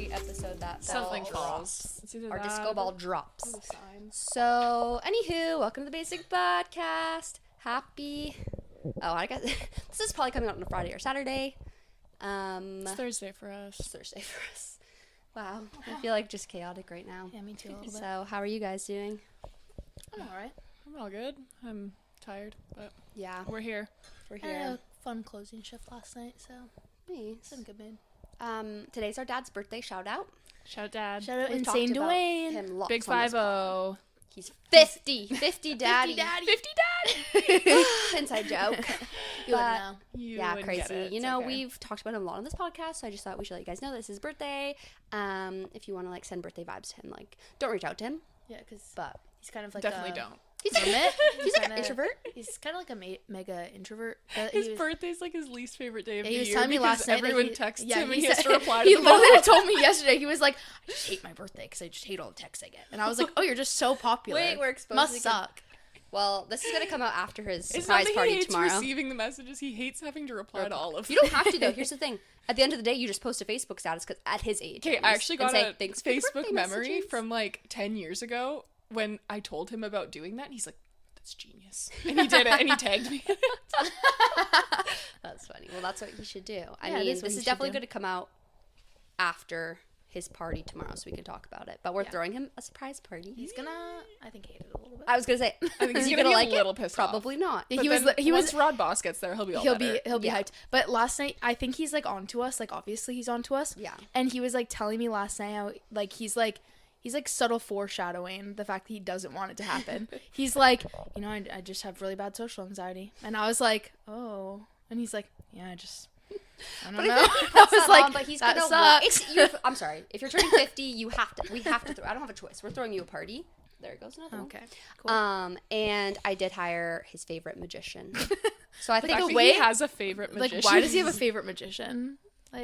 every episode that something falls. Our disco ball drops. So, anywho, welcome to the Basic Podcast. Happy. Oh, I guess this is probably coming out on a Friday or Saturday. It's Thursday for us. It's Thursday for us. Wow, I feel like just chaotic right now. Yeah, me too. A little bit. So, how are you guys doing? I'm alright. I'm all good. I'm tired, but yeah, we're here. We're I had here. a fun closing shift last night, so Nice. it's in a good mood. Today's our dad's birthday. Shout out. Shout Dad. Shout out We've Insane talked about Dwayne. him lots Big on this 50. pod. He's 50. 50 daddy. 50 Dad. Inside joke. You But- would know. You Yeah, wouldn't crazy. get it. You It's know, okay. we've talked about him a lot on this podcast, so I just thought we should let you guys know this is his birthday. If you want to like send birthday vibes to him, like don't reach out to him, Yeah, because but he's kind of like definitely a don't. he's hermit. he's like an kinda- introvert. He's kind of like a mega introvert. His birthday's like his least favorite day of Yeah, the he was year telling me because last night that everyone he- texts yeah, him and he he has said- to reply to He them all. literally told me yesterday. He was like, "I just hate my birthday because I just hate all the texts I get." And I was like, "Oh, you're just so popular. Wait, we're exposing Must him. suck." Well, this is gonna come out after his It's surprise not that party he hates tomorrow. receiving the messages. He hates having to reply to all of them. You don't have to though. Here's the thing: at the end of the day, you just post a Facebook status because at his age. Okay, at I least, actually and got say, a "Thanks for the Facebook birthday memory messages." from like 10 years ago when I told him about doing that. And he's like, "That's genius," and he did it, and he tagged me. That's funny. Well, that's what he should do. I Yeah, it mean, is what this he is should definitely do. going to come out after his party tomorrow, so we can talk about it. But we're throwing him a surprise party. He's gonna, I think, hate it a little bit. I was gonna say, I think is he's he gonna gonna be like a little it? pissed off. Probably not. He But was then he was once Rod Boss gets there, he'll be all better. he'll be Yeah. hyped. But last night, I think he's like onto us. Like obviously he's onto us. Yeah. And he was like telling me last night how like he's like subtle foreshadowing the fact that he doesn't want it to happen. He's like, you know, I just have really bad social anxiety, and I was like, oh, and he's like, yeah, I don't know. I was like, but he's that gonna. sucks. I'm sorry. If you're turning 50, we have to. I don't have a choice. We're throwing you a party. There goes another one. Okay, cool. And I did hire his favorite magician. So I The think fact the that way- he has a favorite magician. Like, why does he have a favorite magician? Like,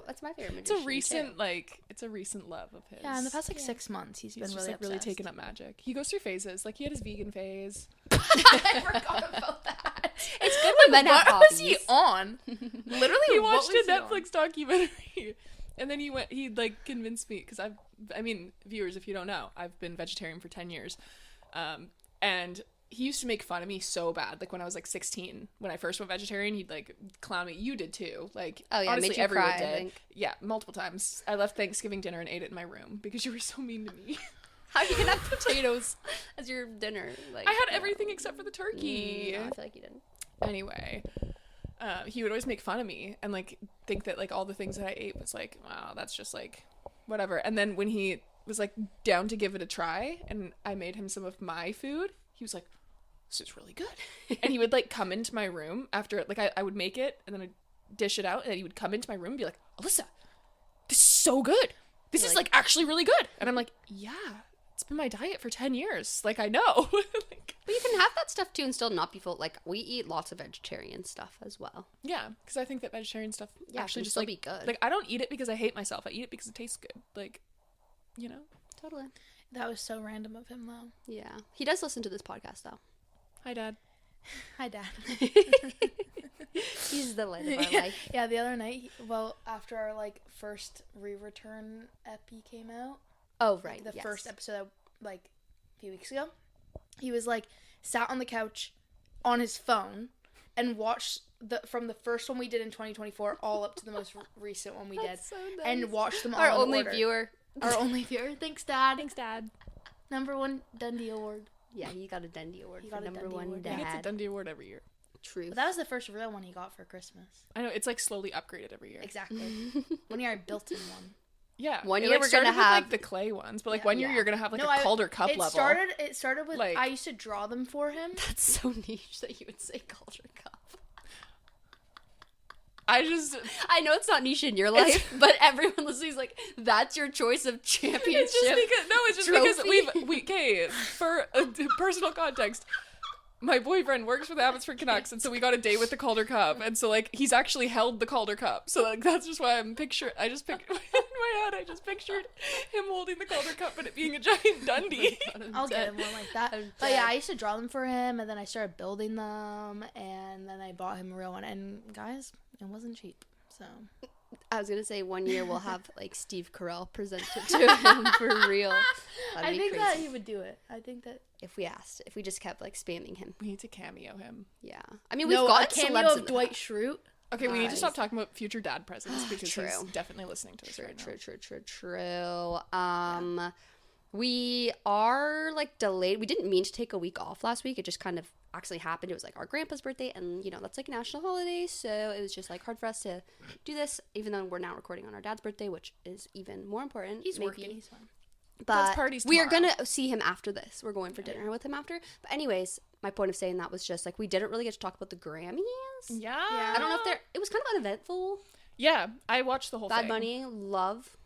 it's my favorite It's magician. a recent, too. it's a recent love of his. yeah, in the past like 6 months, he's He's been just really like really obsessed. taken up magic. He goes through phases. Like he had his vegan phase. I forgot about that. It's good when men have What was he hobbies. on? Literally, He what watched was a he on? Netflix documentary, and then he like convinced me because I mean, viewers, if you don't know, I've been vegetarian for 10 years, and he used to make fun of me so bad. Like when I was like 16, when I first went vegetarian, he'd like clown me. You did too. Like Oh, yeah, honestly, made you everyone cry, I did. think. Yeah, multiple times. I left Thanksgiving dinner and ate it in my room because you were so mean to me. How you can have potatoes as your dinner? Like I had everything except for the turkey. No, I feel like you didn't. Anyway, he would always make fun of me and like think that like all the things that I ate was like, wow, that's just like whatever. And then when he was like down to give it a try and I made him some of my food, he was like, this is really good. And he would like come into my room after like I would make it and then I'd dish it out and then he would come into my room and be like, Alyssa, this is so good. This You're is like- like actually really good. And I'm like, yeah, it's been my diet for 10 years. Like I know. Like, But you can have that stuff too and still not be full. Like we eat lots of vegetarian stuff as well. yeah, because I think that vegetarian stuff Yeah, actually can just still like be good. Like I don't eat it because I hate myself. I eat it because it tastes good. Like, you know. Totally. That was so random of him, though. Yeah. He does listen to this podcast though. Hi, Dad. Hi, Dad. He's the light of our life. Yeah, the other night, after our like first re-return epi came out, Oh right. the yes. first episode like a few weeks ago, he was like sat on the couch on his phone and watched from the first one we did in 2024 all up to the most recent one we did, That's so nice. and watched them all. Our in only order. viewer. Our only viewer. Thanks, Dad. Thanks, Dad. #1 Dundee Award. Yeah, he got a Dundee Award He for got a number Dundee one Award. dad. He gets a Dundee Award every year. Truth. But that was the first real one he got for Christmas. I know, it's like slowly upgraded every year. Exactly. One year I built him one. Yeah. One It, year like, we're gonna started with, have- like the clay ones, but like Yeah. one year Yeah. you're gonna have like No, a Calder Cup it level. started with Like- I used to draw them for him. That's so niche that you would say Calder Cup. I just I know it's not niche in your life, but everyone listening is like, that's your choice of championship. it's just because it's just trophy. because we okay, for personal context. My boyfriend works for the Abbotsford Canucks, and so we got a date with the Calder Cup, and so like he's actually held the Calder Cup, so like that's just why in my head I just pictured him holding the Calder Cup and it being a giant Dundee. I'll get him one like that. I'm But yeah, dead. I used to draw them for him, and then I started building them, and then I bought him a real one. And guys, it wasn't cheap. So I was gonna say 1 year we'll have like Steve Carell present it to him for real. That'd I be think crazy. that he would do it. I think that If we just kept like spamming him. We need to cameo him. Yeah, I mean we've a got cameo celebs of in the Dwight past. Schrute. Okay, we need to Nice. stop talking about future dad presents because True. he's definitely listening to this right True. We are like delayed. We didn't mean to take a week off last week. It just kind of actually happened. It was like our grandpa's birthday, and you know that's like a national holiday, so it was just like hard for us to do this. Even though we're now recording on our dad's birthday, which is even more important. He's maybe. working. He's fine. But party's we are tomorrow. gonna see him after this. We're going for dinner with him after. But anyways, my point of saying that was just like we didn't really get to talk about the Grammys. Yeah. I don't know if it was kind of uneventful. Yeah, I watched the whole Bad thing. Bunny, love.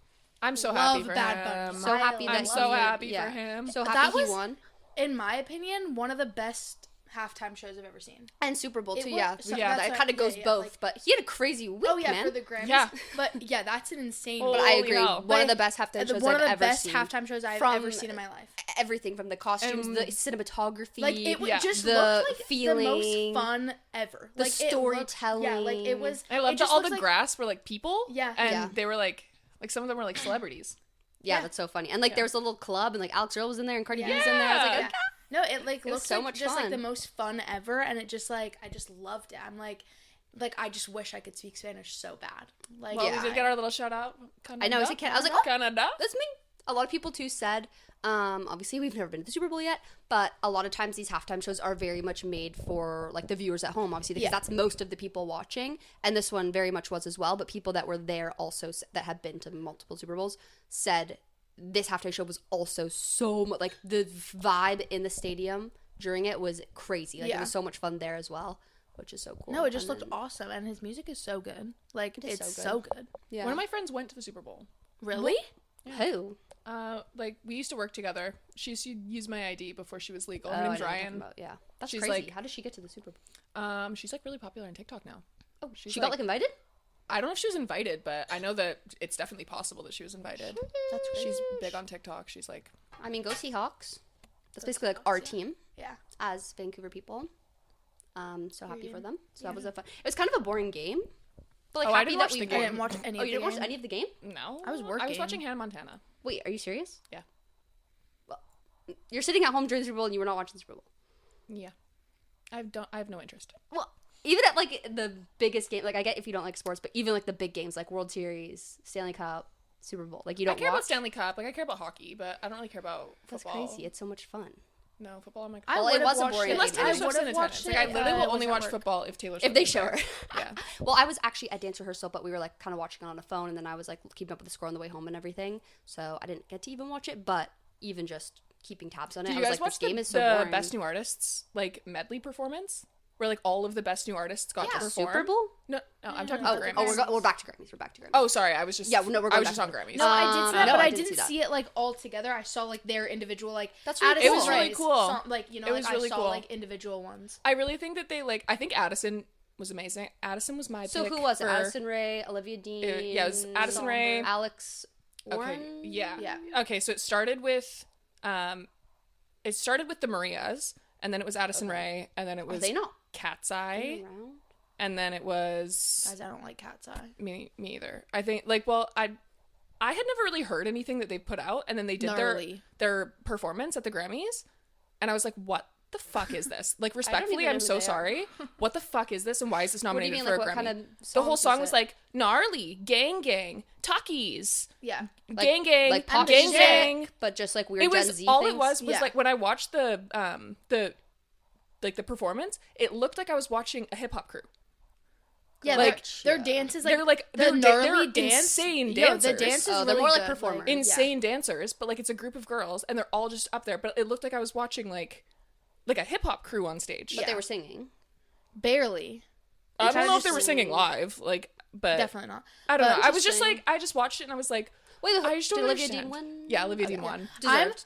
I'm so Love happy for Bad him. Bunny. So happy that I'm so he- happy yeah. for him. So That happy he was- won. In my opinion, one of the best halftime shows I've ever seen. And Super Bowl It too, was- yeah. so Yeah. that's It what- kind of goes yeah, both, like- but he had a crazy week, Oh yeah, man. for the Grammys. Yeah. But yeah, that's an insane. Oh, But I Holy agree. hell. One of the best halftime shows one I've of the ever best seen. halftime shows I've From- ever seen in my life. Everything from the costumes, And- the cinematography, Like it Yeah. just the looked like the feeling, most fun ever. the Like it looked- storytelling. Yeah, like it was. I it loved just all the looks like- grass were like people. Yeah. And Yeah. they were like some of them were like celebrities. Yeah, Yeah. that's so funny. And like there was a little club, and like Alex Earl was in there, and Cardi B Yeah. was in there. I was like, Yeah. No, it like was looks so like much just fun. like the most fun ever, and it just like I just loved it. I'm like I just wish I could speak Spanish so bad. Like Well, Yeah. we did get our little shout out. I know. I was like, oh, Canada. that's me. A lot of people too said, obviously we've never been to the Super Bowl yet, but a lot of times these halftime shows are very much made for like the viewers at home, obviously, because Yeah. that's most of the people watching, and this one very much was as well. But people that were there also that had been to multiple Super Bowls said this halftime show was also so much like the vibe in the stadium during it was crazy. Like it Yeah. was so much fun there as well, which is so cool. No, it just And looked then- awesome, and his music is so good. Like is it's so so good. Yeah. One of my friends went to the Super Bowl. Really? Who? Like we used to work together. She used to use my ID before she was legal. Oh, Her I know name's what you're talking Ryan. about. Yeah, that's She's crazy. like- How did she get to the Super Bowl? She's like really popular on TikTok now. Oh, she's she got like- like invited. I don't know if she was invited, but I know that it's definitely possible that she was invited. That's She's big on TikTok. She's like, I mean, go Seahawks. That's basically like our team Yeah. as Vancouver people. So happy Yeah. for them. So that was a fun. It was kind of a boring game, but like Oh, I happy didn't that watch we the I game. didn't watch any. Oh, of you the didn't watch game. any of the game? no. I was I was working. watching Hannah Montana. Wait, are you serious? Yeah. Well, you're sitting at home during the Super Bowl and you were not watching the Super Bowl. Yeah. I have no interest. Well, even at like the biggest game, like I get if you don't like sports, but even like the big games like World Series, Stanley Cup, Super Bowl, like you I don't care about watch. Stanley Cup. Like I care about hockey, but I don't really care about That's football. crazy. It's so much fun. No, football. I'm like, I Well, it would've was a watched boring it. unless game. Taylor I Swift's in would've attendance. watched Like I it, literally will was only at watch work. football if Taylor Swift. If they is show there. her. Yeah. Well, I was actually at dance rehearsal, but we were like kind of watching it on a phone, and then I was like keeping up with the score on the way home and everything, so I didn't get to even watch it. But even just keeping tabs on it, Did I you was guys like, watch this game the is so boring. Best New Artists like medley performance, where like all of the best new artists got to perform? Super Bowl? No, I'm talking Oh, about Grammys. we're back to Grammys. We're back to Grammys. Oh, sorry, I was just Yeah, no, we're I going was just back on to Grammys. No, I did see that, No, but I I didn't didn't see see that. it like all together. I saw like their individual like. That's really Addison cool. It was really Rae's cool. song- like you know, It like was I really saw cool. like individual ones. I really think that they like. I think Addison was amazing. Addison was my So pick who was it? for- Addison Rae, Olivia Dean. yeah, it was Addison Rae. Alex. Okay, Warren? yeah, Yeah. Okay, so it started with the Marias, and then it was Addison Rae, and then it Are was they not Cat's Eye, around? and then it was Guys, I don't like Cat's Eye. me either. I think like I had never really heard anything that they put out, and then they did Gnarly. their performance at the Grammys, and I was like, what the fuck is this? Like, respectfully, even know I'm who so they are. sorry. What the fuck is this, and why is this What do you nominated mean? for Like a what Grammy? kind of The whole songs song was it? like gnarly, gang gang, talkies, Yeah. Like- gang gang, like pop gang shit, gang. but just like weird It Gen was Z all things. it was Yeah. like when I watched the performance, it looked like I was watching a hip hop crew. Yeah, Like, their dances like they're like they're they're gnarly dance. insane Yo, dancers. the dance is Oh, they're really more like good, performers. Insane dancers, but like it's a group of girls and they're all just up there. But it looked like I was watching like a hip hop crew on stage. But they were singing. barely. I don't kinda know if just they were singing live, like, but Definitely not. I don't know. But I was just interesting. like, I just watched it and I was like, Wait, I just don't did Olivia understand. Dean win? Yeah, Olivia Okay. Dean won.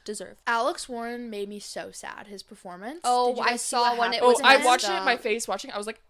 Deserved. Alex Warren made me so sad. His performance. Oh, Did you I guys see saw what when it happened? was Oh, I messed watched it. My up. face watching it. I was like,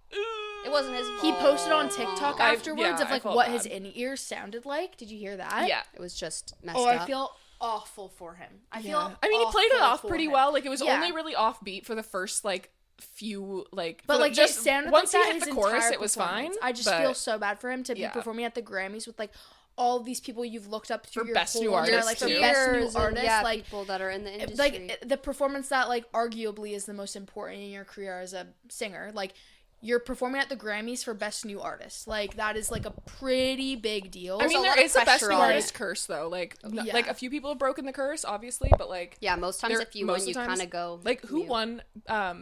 It wasn't his. He posted on TikTok I- afterwards yeah, of I like felt what bad. his in-ears sounded like. Did you hear that? yeah. It was just messed Oh, up. I feel awful for him. I feel. I mean, he played it awful off for pretty him. well. Like, it was Yeah. only really offbeat for the first, like, few like But like just it sounded once like he that hit his the chorus, entire it was fine. performance. I just but feel so bad for him to be yeah. performing at the Grammys with like all of these people you've looked up to For your best whole new year, artist, like for too. best new Peers and, artist, yeah, like people that are in the industry. like the performance that like arguably is the most important in your career as a singer. Like you're performing at the Grammys for best new artist. Like that is like a pretty big deal. I mean, a there lot of is a best pressure new on artist it. curse though. Like, Yeah. like a few people have broken the curse, obviously, but like, yeah, most times there- if you most win, of you the times- kind of go. like who mute. won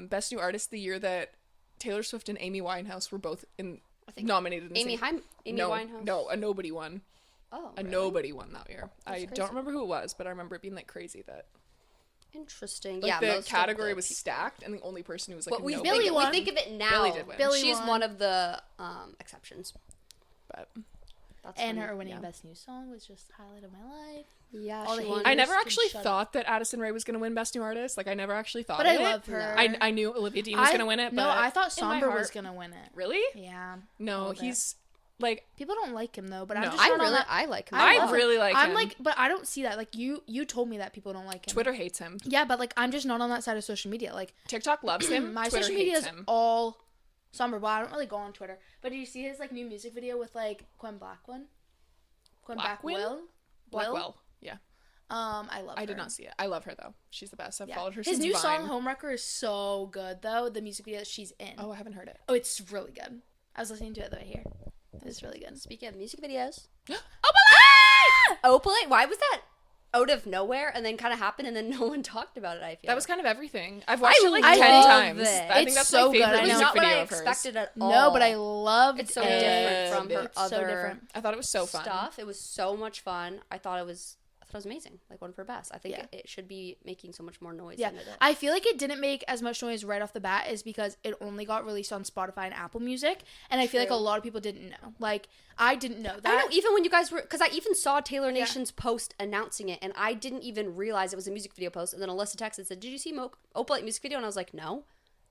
best new artist the year that Taylor Swift and Amy Winehouse were both think nominated? In the Amy same- Winehouse. No, a nobody won. Oh, A really? nobody won that year. I crazy. don't remember who it was, but I remember it being like crazy that Interesting. like yeah, the most of category the was people- stacked, and the only person who was like But a we nobody. Billy think, won. we think of it now. Billy did win. Billy She's won. one of the exceptions. But That's and funny. her winning Yeah. best new song was just the highlight of my life. Yeah, all she the won. haters. I never can actually shut thought that Addison Rae was going to win best new artist. Like I never actually thought But I it. love her. I knew Olivia Dean was going to win it, but no, I thought in my Somber was heart- gonna win it. Really? Yeah. No, little bit. he's like People don't like him though, but No. I'm just I not on really, that. I like him. I I love really like I'm him. like, but I don't see that. Like you told me that people don't like him. Twitter hates him. Yeah, but like I'm just not on that side of social media. Like TikTok loves him. my Twitter social media hates is him. all Somber. Well, I don't really go on Twitter. But did you see his like new music video with like Quinn Blackwell? Blackwell? Blackwell. Yeah. I love her. I did not see it. I love her though. She's the best. I've Yeah. followed her His since new Vine. song Homewrecker is so good though. The music video that she's in. Oh, I haven't heard it. Oh, it's really good. I was listening to it the way here. It's really good. Speaking of music videos, Opalite! Opalite. Why was that out of nowhere and then kind of happened and then no one talked about it? I feel That was kind of everything. I've watched it like I 10 love times. it. I think It's that's so my good. favorite I it was know. music not what video I of hers. expected at all. No, but I loved It's so it. different from her It's so other different. I thought it was so fun. stuff. It was so much fun. I thought it was amazing. Like one of her best. I think Yeah. it should be making so much more noise. Yeah, than it did. I feel like it didn't make as much noise right off the bat is because it only got released on Spotify and Apple Music, and I feel like a True. lot of people didn't know. Like, I didn't know that. I know, even when you guys were, because I even saw Taylor Nation's post announcing it, and I didn't even realize it was a music video post. And then Alyssa texted and said, "Did you see Opalite music video?" And I was like, "No."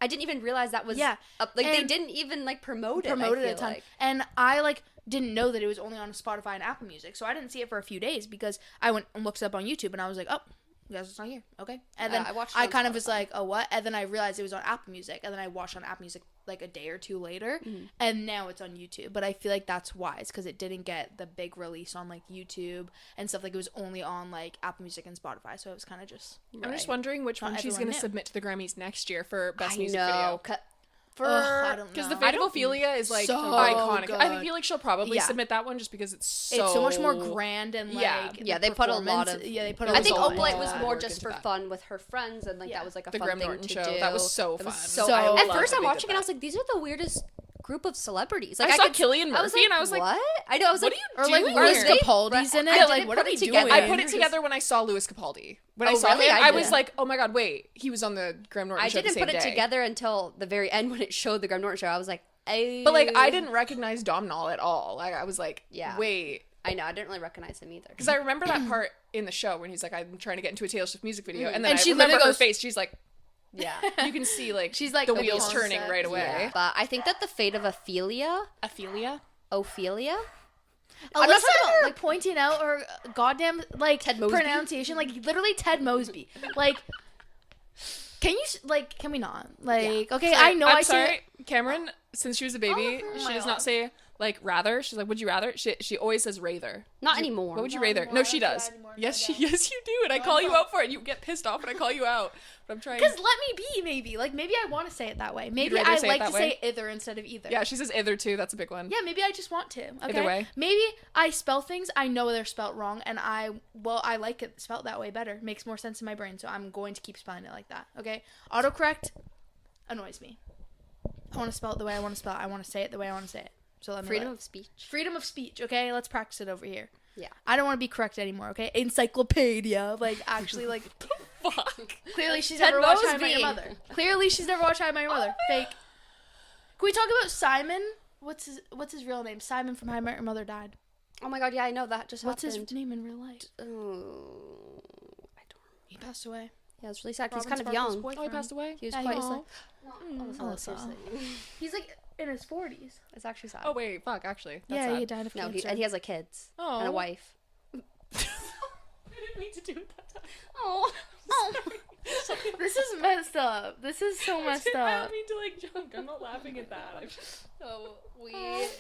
I didn't even realize that was Yeah, like they and didn't even like promote it. promoted I it feel a ton, like. and I like didn't know that it was only on Spotify and Apple Music, so I didn't see it for a few days because I went and looked it up on YouTube, and I was like, oh. You guys, it's not here. Okay. And then I watched it I on kind of was Spotify. like, oh, what? And then I realized it was on Apple Music. And then I watched on Apple Music like a day or two later. Mm-hmm. And now it's on YouTube. But I feel like that's wise because it didn't get the big release on like YouTube and stuff. Like it was only on like Apple Music and Spotify. So it was kind of just. I'm just wondering which Not one she's everyone going to knew. submit to the Grammys next year for best I music know. video. For I don't Because know. the Fate of Ophelia is like So iconic. good. I feel like she'll probably Yeah. submit that one just because it's It's so much more grand and like. Yeah. Yeah, the they put a lot performance- of. Yeah, they put a I think lot. Opalite was lot of more work just into for that. fun with her friends, and like Yeah. that was like a The fun Graham thing Norton to show. do. That was so It fun. so So at love first that I'm they watching did and I was that. like, these are the weirdest group of celebrities. Like I saw could- Cillian Murphy and I was like, what? I know. I was what like, are you Or like doing Louis here? Capaldi's in it. I Like, didn't what put are we it together. doing? I put it together when I saw Louis Capaldi. When I Oh, saw really? him, I I was didn't. like, oh my god, wait, he was on the Graham Norton I show the didn't same put it day. together until the very end when it showed the Graham Norton show. I was like, But like, I didn't recognize Domhnall at all. Like, I was like, Yeah. wait. I know. I didn't really recognize him either. Because I remember that part in the show when he's like, I'm trying to get into a Taylor Swift music video. And then And I she remember literally her goes- face. She's like, Yeah. you can see like, She's like the a wheels concept. turning right away. Yeah. But I think that the fate of Ophelia, Ophelia? Ophelia, I'm not Alyssa- talking about like pointing out or goddamn like Ted Mosby? pronunciation, like literally Ted Mosby. Like, can you like? Can we not? Like, okay, Sorry, I know I'm I sorry. say Cameron, since she was a baby, Oh, she my does God. not say like rather. She's like, would you rather? She always says rather. not anymore. What would you Not rather? anymore. No, I she don't do does. that anymore. Yes, No, she, yes, you do. And I call you out for it. You get pissed off, and I call you out. But I'm trying. because let me be maybe like maybe I want to say it that way. Maybe rather I say it like that to way? say either instead of either. Yeah, she says either too. That's a big one. Yeah, maybe I just want to. Okay? Either way. Maybe I spell things I know they're spelt wrong, and I like it spelt that way better. Makes more sense in my brain, so I'm going to keep spelling it like that. Okay, autocorrect annoys me. I want to spell it the way I want to spell it. I want to say it the way I want to say it. So let me Freedom let- of speech. freedom of speech. Okay, let's practice it over here. Yeah. I don't want to be correct anymore. Okay, encyclopedia. Like actually, like Fuck. clearly she's Ted never watched How I Met Your Mosby. Mother. Clearly she's never watched How I Met Your Mother. Fake. Can we talk about Simon? What's his real name? Simon from How I Met Your Mother died. Oh my god, yeah, I know that just What's happened. his name in real life? Oh, I don't remember. He passed away. Yeah, it's really sad. 'cause he's Robin kind of Sparkle's young. boyfriend. Oh, he passed away. He was Yeah, quite. he was young. like, Oh, Alyssa. seriously. He's like in his 40s. It's actually sad. Oh wait, fuck. Actually, that's Yeah, sad. he died of No, cancer. and he has like kids Oh. and a wife. I didn't mean to do that. Oh, oh. This is messed up. This is so messed I up. don't mean to like joke. I'm not laughing at that. So we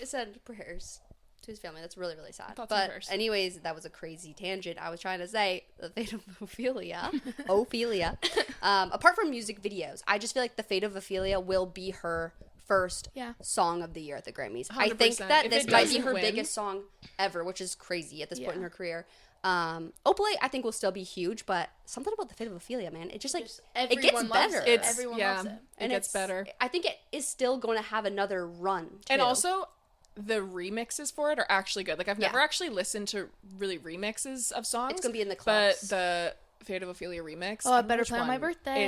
send prayers to his family. That's really, really sad. Thoughts and But prayers. anyways, that was a crazy tangent. I was trying to say the fate of Ophelia. Ophelia. Apart from music videos, I just feel like the fate of Ophelia will be her first song of the year at the Grammys. I think 100%. that If this it might be doesn't her win- biggest song ever, which is crazy at this point in Yeah. her career. Opalite, I think, will still be huge, but something about the fate of Ophelia, man, it just like it gets Everyone loves better. it. Everyone loves it. It gets better. I think it is still going to have another run. Too. And also, the remixes for it are actually good. Like, I've never actually listened to really remixes of songs. It's gonna be in the But clubs. the Fate of Ophelia remix. Oh, I don't know better which play on my one. birthday.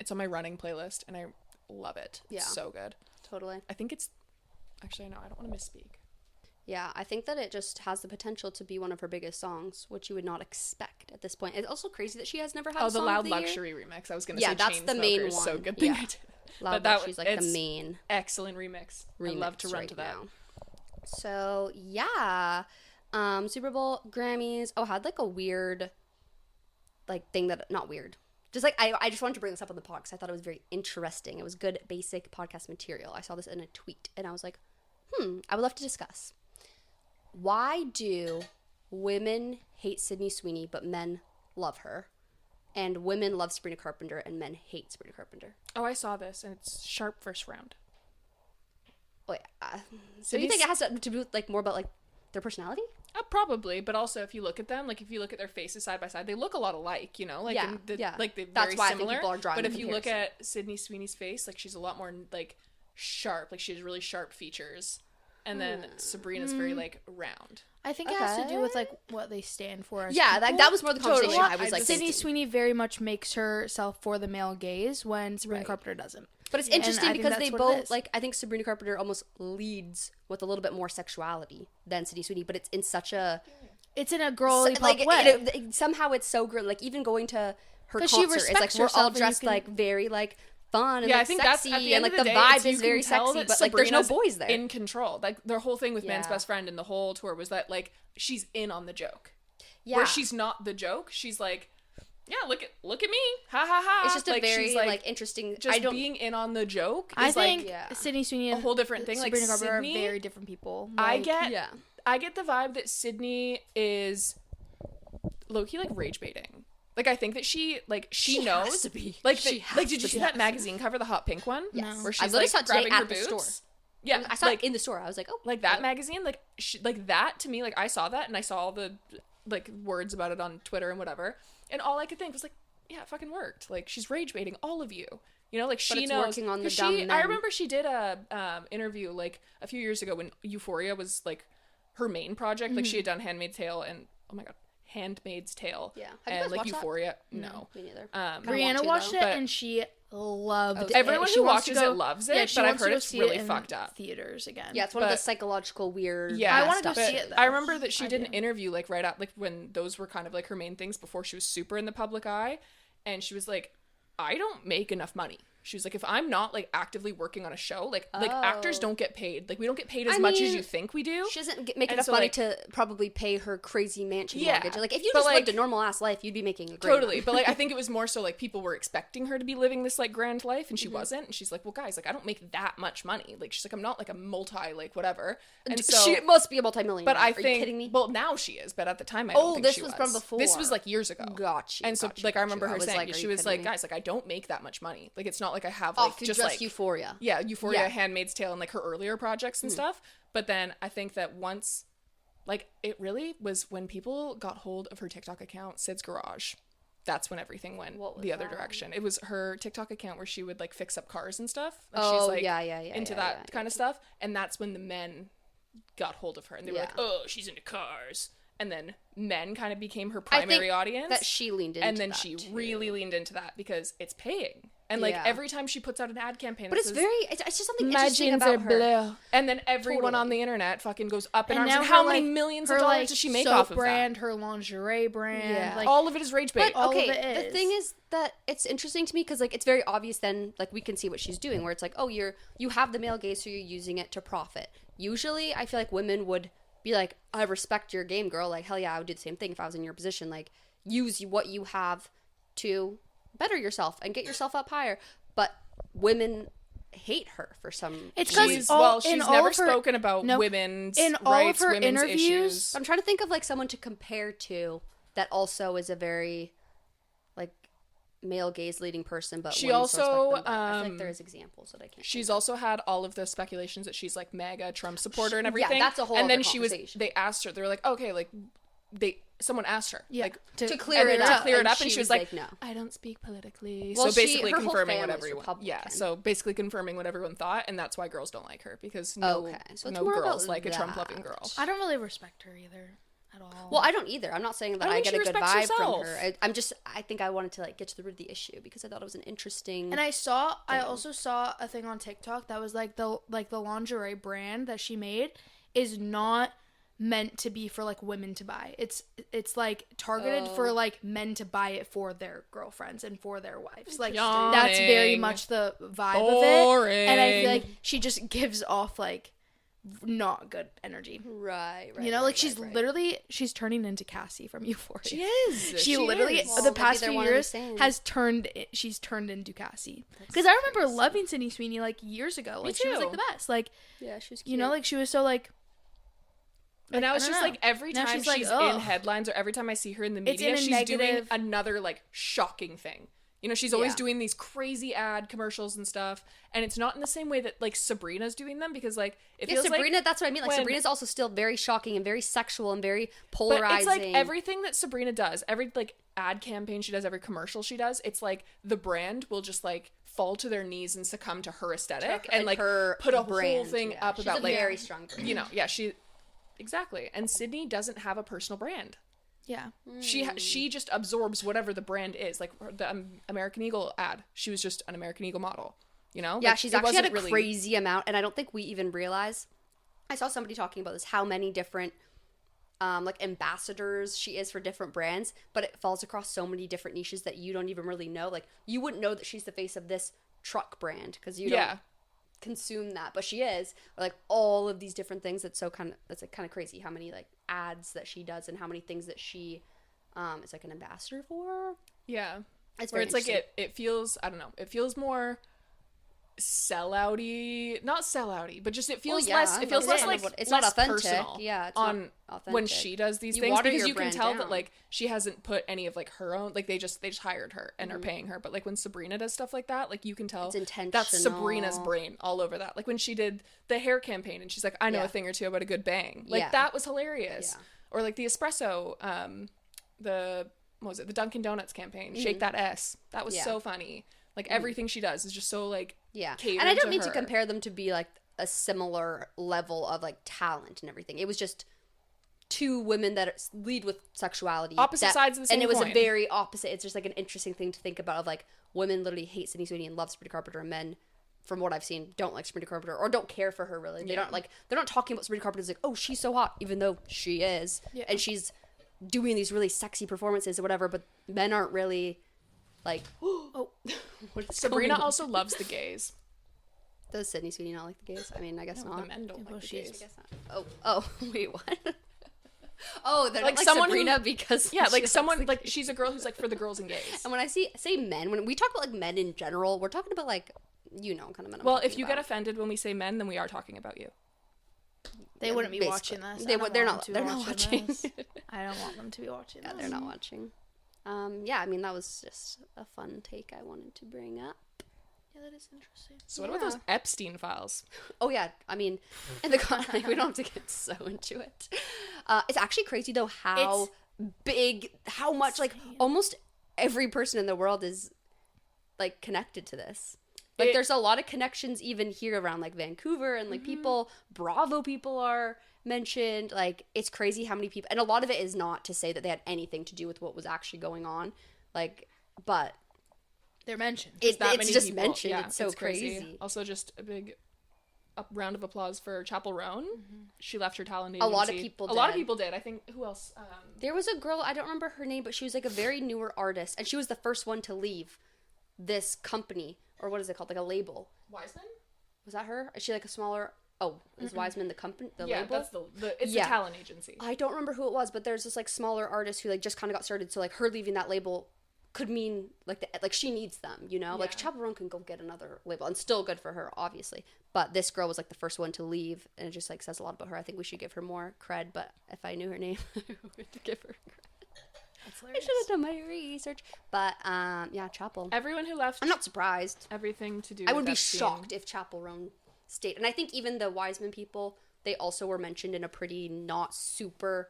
It's on my running playlist, and I love it. Yeah. It's so good. Totally. I think it's actually, no, I don't want to misspeak. Yeah, I think that it just has the potential to be one of her biggest songs, which you would not expect at this point. It's also crazy that she has never had a The song Loud of the year. Luxury remix. I was gonna say that's the main Chainsmokers, so one. good thing Yeah. I did. Loud that Luxury's like the it's main excellent remix. I love to remix run right to that. now. So yeah, Super Bowl, Grammys. Oh, had like a weird, like thing that not weird. Just like I just wanted to bring this up on the pod because I thought it was very interesting. It was good basic podcast material. I saw this in a tweet and I was like, I would love to discuss. Why do women hate Sydney Sweeney but men love her, and women love Sabrina Carpenter and men hate Sabrina Carpenter? Oh, I saw this, and it's sharp first round. Oh yeah. So you think it has to do with like more about like their personality? Probably, but also if you look at them, like if you look at their faces side by side, they look a lot alike, you know? Like, Yeah, like they're That's very why I think similar. people are drawing But the if you look comparison. at Sydney Sweeney's face, like she's a lot more like sharp, like she has really sharp features. And then Sabrina's very like round. I think it has to do with like what they stand for. As Yeah, people. that was more the conversation Totally. I was like Sydney thinking. Sweeney very much makes herself for the male gaze when Sabrina Right. Carpenter doesn't. But it's And interesting I think because that's they what it both is. like I think Sabrina Carpenter almost leads with a little bit more sexuality than Sydney Sweeney, but it's in such a It's in a girly pop like way. somehow it's so great. Like even going to her 'Cause she concert, it's like respects we're all herself and you dressed can- like very like fun and Yeah, like I think sexy that's at the and end like of the the day, vibe you is very can tell sexy, that but like there's no Sabrina's boys there. in control. Like their whole thing with Man's Yeah. Best Friend and the whole tour was that like she's in on the joke. Yeah, Where she's not the joke. She's like, yeah, look at me, ha ha ha. it's just a very she's, like interesting. just I don't. being in on the joke. I Is like, think yeah. Sydney Sweeney and a whole different thing. Like, Sabrina Carpenter Sydney, are very different people. I Like, get yeah. I get the vibe that Sydney is low-key like rage baiting. Like I think that she knows has to be. like She the, has like did to you see be. that magazine cover, the hot pink one? Yes. Where I she's literally like saw it today grabbing at her the boots. store. Yeah, I saw like, it in the store. I was like, oh, like that magazine, like like that to me, like I saw that and I saw all the like words about it on Twitter and whatever, and all I could think was like, yeah, it fucking worked. Like she's rage baiting all of you. You know, like she it's knows. working on the 'cause dumb I men. remember she did a interview like a few years ago when Euphoria was like her main project. Like she had done Handmaid's Tale and oh my god, Handmaid's Tale. Yeah. Have you and guys like watched that? Euphoria. No. Me neither. Brianna to, watched though. it But- and she loved it. Everyone She who wants to watches go- it loves it, Yeah, she but I've wants to heard go it's see really it in fucked up. theaters again. Yeah, it's one of the But- psychological weird. Yeah, I wanna go stuff. see it, though. I remember that she I did do. an interview like right out like when those were kind of like her main things before she was super in the public eye, and she was like, I don't make enough money. She was like, if I'm not like actively working on a show, like actors Oh. don't get paid. Like we don't get paid as I much as mean, you think we do. She doesn't make And enough so, money like- to probably pay her crazy mansion Yeah, mortgage. Like if you but, just lived like- a normal ass life, you'd be making a great Totally, money. but like I think it was more so like people were expecting her to be living this like grand life, and she wasn't. And she's like, well, guys, like I don't make that much money. Like she's like, I'm not like a multi like whatever. And so, she must be a multimillionaire. but I Are think, you kidding me? well, now she is, but at the time I don't Oh, think this she was was. from This was before. like years ago. Got you. And so, got you, like, I got remember you. her was saying, like, are she you was kidding like, me? guys, like, I don't make that much money. Like, it's not like I have, Oh, like, through just, like, Euphoria. yeah, Euphoria, Yeah. Handmaid's Tale, and, like, her earlier projects and stuff. But then I think that once, like, it really was when people got hold of her TikTok account, Sid's Garage. That's when everything went What was the other that? direction. It was her TikTok account where she would, like, fix up cars and stuff. Like, Oh, she's, like, yeah, into yeah, that yeah, kind of stuff. And that's when the men got hold of her. And they were Yeah. like, oh, she's into cars. And then men kind of became her I think primary audience. that she leaned into And then that, she too. really leaned into that because it's paying. And like Yeah. every time she puts out an ad campaign, But that it's says, very. It's just something interesting about her. and then everyone on Totally. the internet fucking goes up in And arms. now And how her, many like, millions her, of dollars like, does she make soap off of brand, her lingerie brand, Yeah. like all of it is rage bait. all of Okay, it the is. thing is that it's interesting to me because like it's very obvious. Then like we can see what she's doing, where it's like, oh, you have the male gaze, so you're using it to profit. Usually, I feel like women would be like, I respect your game, girl. Like hell yeah, I would do the same thing if I was in your position. Like use what you have to better yourself and get yourself up higher. But women hate her for some It's reason. She's never spoken about women's in all rights, of her women's interviews. issues. I'm trying to think of like someone to compare to that also is a very like male gaze leading person, but she women also still respect them. I feel like there's examples that I can't. She's think of. also had all of the speculations that she's like mega Trump supporter and everything. Yeah, that's a whole and other then conversation. they asked her, they were like, okay, like someone asked her, Yeah, like to clear it up, and she was like, no. I don't speak politically. Well, so basically her whole confirming what family's everyone, Republican. so basically confirming what everyone thought, and that's why girls don't like her, because So it's no more girls about like a Trump that. loving girl. I don't really respect her either at all. Well, I don't either. I'm not saying that I I, don't get a think good she respects vibe herself. from her. I think I wanted to like get to the root of the issue because I thought it was an interesting. And I also saw a thing on TikTok that was like the lingerie brand that she made is not meant to be for like women to buy. It's like targeted for like men to buy it for their girlfriends and for their wives. Like that's very much the vibe of it. And I feel like she just gives off like not good energy. Right. You know, like she's turning into Cassie from Euphoria. She is. She literally Well, the past maybe few they're one years and the same. she's turned into Cassie. Because I remember loving Sydney Sweeney like years ago. Like she was like the best. Like Yeah, she was cute. you know, like she was so like. And now I it's don't just know. like every Now time she's she's like, in ugh. headlines or every time I see her in the It's media, in a she's doing negative- another like shocking thing. You know, she's always Yeah. doing these crazy ad commercials and stuff, and it's not in the same way that like Sabrina's doing them, because like it Yeah, feels Sabrina, like that's what I mean. Like when- Sabrina's also still very shocking and very sexual and very but polarizing. it's like everything that Sabrina does, every like ad campaign she does, every commercial she does, it's like the brand will just like fall to their knees and succumb to her aesthetic and like her put a brand, whole thing yeah. up She's about a like very strong brand. you know, yeah, she exactly. And Sydney doesn't have a personal brand. Yeah. She just absorbs whatever the brand is. Like the American Eagle ad, she was just an American Eagle model, you know? Yeah, Like, she's it actually had a wasn't really- crazy amount, and I don't think we even realize. I saw somebody talking about this, how many different like ambassadors she is for different brands, but it falls across so many different niches that you don't even really know. Like you wouldn't know that she's the face of this truck brand because you don't consume that, but she is. Or like all of these different things. That's like kind of crazy how many like ads that she does and how many things that she is like an ambassador for. Yeah. It's Where very it's like interesting. it feels, I don't know, it feels more sellouty, not sellouty, but just it feels yeah, less. It feels that's less kind of like what- it's less not authentic. personal. Yeah, it's on not authentic. when she does these You things, water because your you can brand tell that down. like she hasn't put any of like her own. Like they just hired her and are paying her. But like when Sabrina does stuff like that, like you can tell It's intentional. that's Sabrina's brain all over that. Like when she did the hair campaign and she's like, I know Yeah. a thing or two about a good bang. Like Yeah. that was hilarious. Yeah. Or like the espresso, what was it? The Dunkin' Donuts campaign, Shake That S. That was Yeah. so funny. Like everything she does is just so like Yeah. catered And I don't mean her. to compare them to be like a similar level of like talent and everything. It was just two women that lead with sexuality. Opposite sides of the same And it was coin. a very opposite. It's just like an interesting thing to think about of like women literally hate Sydney Sweeney and love Sabrina Carpenter, and men, from what I've seen, don't like Sabrina Carpenter or don't care for her really. They don't like, they're not talking about Sabrina Carpenter as like, oh, she's so hot, even though she is. Yeah. And she's doing these really sexy performances or whatever, but men aren't really like, oh, what is Sabrina going on? also loves the gays. Does Sydney Sweeney not like the gays? I mean, I guess No, not. the men don't Well, like the she's- gays. I guess not. Oh, wait, what? Oh, they're Like not like someone Sabrina who- because Yeah, she like likes someone the like gays. she's a girl who's like for the girls and gays. And when I say men, when we talk about like men in general, we're talking about like kind of men. I'm Well, talking if you about. get offended when we say men, then we are talking you. They wouldn't be Basically. watching this. They I would. don't They're want not. them to They're be not watching. this. I don't want them to be watching Yeah, this. they're not watching. Yeah, I mean that was just a fun take I wanted to bring up. Yeah, that is interesting. So what about those Epstein files? Oh yeah, I mean, in the like, we don't have to get so into it. It's actually crazy though how big, how much like almost every person in the world is like connected to this. Like there's a lot of connections even here around like Vancouver and like people, Bravo people are mentioned. Like it's crazy how many people, and a lot of it is not to say that they had anything to do with what was actually going on. Like, but They're mentioned. That it's many just people. mentioned. Yeah, it's so crazy. crazy. Also, just a big round of applause for Chapel Roan. She left her talent A agency. lot of people A lot of did. people did. I think who else? There was a girl, I don't remember her name, but she was like a very newer artist, and she was the first one to leave this company, or what is it called, like a label. Wiseman. Was that her? Is she like a smaller? Oh, is Wiseman the company, the Yeah, label? that's it's Yeah. the talent agency. I don't remember who it was, but there's this like smaller artist who like just kind of got started. So like her leaving that label could mean like she needs them, you know? Like chaperone can go get another label and still good for her, obviously. But this girl was like the first one to leave, and it just like says a lot about her. I think we should give her more cred, but if I knew her name, I would give her cred. I should have done my research. But yeah, Chapel. Everyone who left, I'm not surprised. Everything to do I with would be Epstein. shocked if Chaperone stayed. And I think even the Wiseman people, they also were mentioned in a pretty not super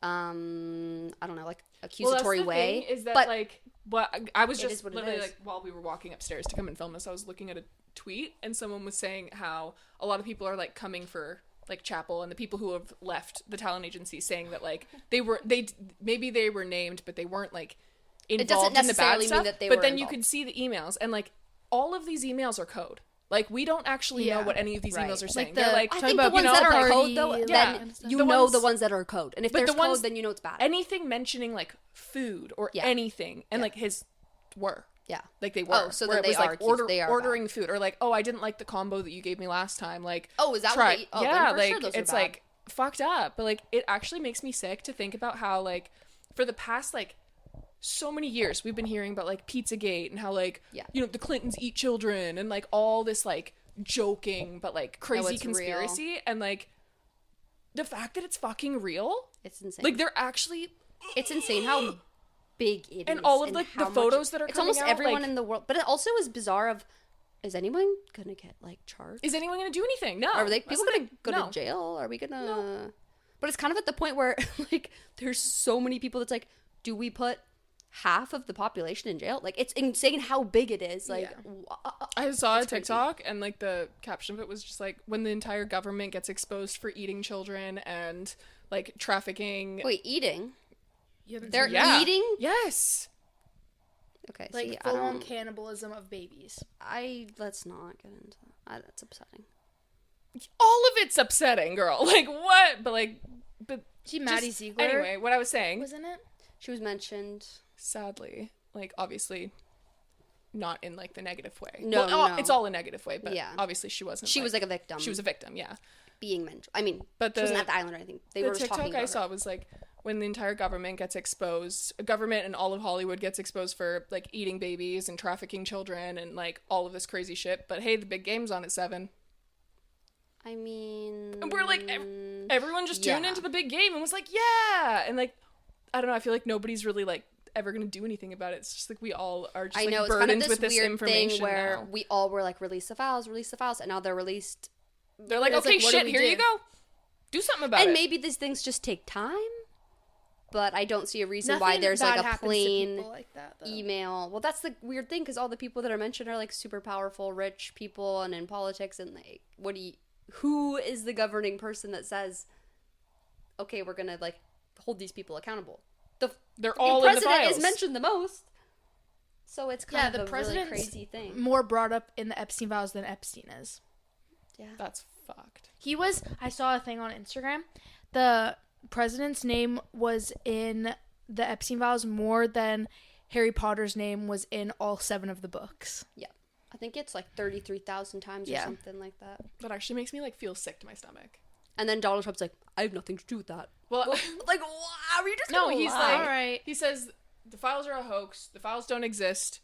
I don't know, like accusatory way. Thing is that but like what I was just what literally like while we were walking upstairs to come and film this, I was looking at a tweet and someone was saying how a lot of people are like coming for like Chapel, and the people who have left the talent agency saying that like maybe they were named but they weren't like involved in the bad stuff. That they but then involved. You could see the emails, and like all of these emails are code. Like we don't actually know what any of these emails are saying. They're like I think the ones that are code though, then you know the ones that are code, and if there's code, then you know it's bad. Anything mentioning like food or anything, and like his were. Yeah. Like they were. Oh, so then they was, like, ordering bad. Food, or like, oh, I didn't like the combo that you gave me last time. Like, oh, is that what they, yeah, like sure it's like fucked up. But like it actually makes me sick to think about how like for the past like so many years we've been hearing about like Pizzagate and how like you know the Clintons eat children and like all this like joking but like crazy conspiracy real. And like the fact that it's fucking real. It's insane. Like they're actually. It's insane how big it and is all of like the photos that are it's coming almost out, everyone like, in the world, but it also is bizarre of is anyone gonna get like charged? Is anyone gonna do anything? No. Are they people gonna go to jail? Are we gonna But it's kind of at the point where like there's so many people that's like, do we put half of the population in jail? Like it's insane how big it is. Like I saw a TikTok and like the caption of it was just like when the entire government gets exposed for eating children and like trafficking. Wait, eating? They're eating? Yes. Okay, like see, full-on cannibalism of babies. Let's not get into that. That's upsetting. All of it's upsetting, girl. Like what? But she Maddie Ziegler. Anyway, what I was saying. Wasn't it? She was mentioned. Sadly, like obviously, not in like the negative way. No, well, no. It's all a negative way. But obviously, she wasn't. She was like a victim. She was a victim. Yeah. Being mentioned. I mean, but she wasn't at the island or anything. They were just talking about TikTok I saw was like when the entire government gets exposed, government and all of Hollywood gets exposed for like eating babies and trafficking children and like all of this crazy shit. But hey, the big game's on at 7. I mean, and we're like everyone just tuned into the big game and was like, yeah, and like I don't know. I feel like nobody's really like ever gonna do anything about it. It's just like we all are just like burdened with this information thing where now. We all were like release the files, and now they're released. They're like, okay, shit, here you go. Do something about it. And maybe these things just take time. But I don't see a reason why there's like a plain like that, email. Well, that's the weird thing because all the people that are mentioned are like super powerful, rich people and in politics. And like, who is the governing person that says, okay, we're going to like hold these people accountable? They're all in the files. The president is mentioned the most. So it's kind of a really crazy thing. More brought up in the Epstein files than Epstein is. Yeah. That's fucked. I saw a thing on Instagram. The president's name was in the Epstein files more than Harry Potter's name was in all 7 of the books. Yeah. I think it's like 33,000 times or something like that. That actually makes me like feel sick to my stomach. And then Donald Trump's like, I have nothing to do with that. Well like, are we just no, he's like, all right. He says the files are a hoax. The files don't exist.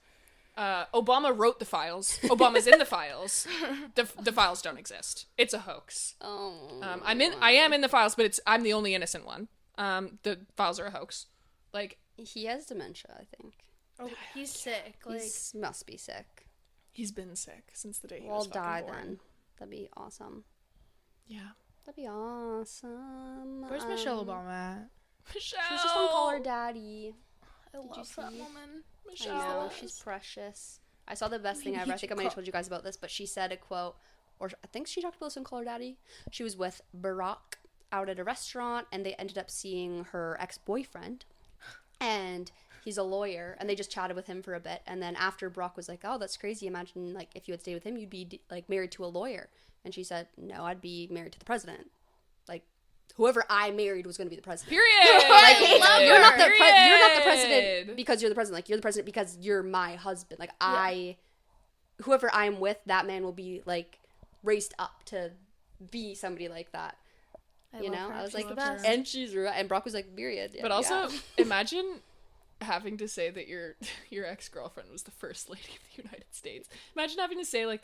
Obama wrote the files. Obama's in the files. The files don't exist. It's a hoax. Oh. I am in the files, but I'm the only innocent one. The files are a hoax. Like he has dementia, I think. Oh, he's sick. Like he must be sick. He's been sick since the day he born. was fucking born. Then. That'd be awesome. Yeah. That'd be awesome. Where's Michelle Obama at? Michelle. She was just on Call Her Daddy. I love that woman. Michelle. I know, she's precious. I saw the best thing ever. I think I might have told you guys about this, but she said a quote, or I think she talked about this on Call Her Daddy. She was with Barack out at a restaurant, and they ended up seeing her ex-boyfriend, and he's a lawyer, and they just chatted with him for a bit, and then after Barack was like, oh, that's crazy. Imagine, like, if you had stayed with him, you'd be, like, married to a lawyer. And she said, no, I'd be married to the president. Like, whoever I married was going to be the president. Period. Like, you're not the president because you're the president. Like, you're the president because you're my husband. Like, whoever I'm with, that man will be, like, raised up to be somebody like that. I was like, the best. And she's right. And Brock was like, period. Yeah, but also, imagine having to say that your ex-girlfriend was the first lady of the United States. Imagine having to say, like,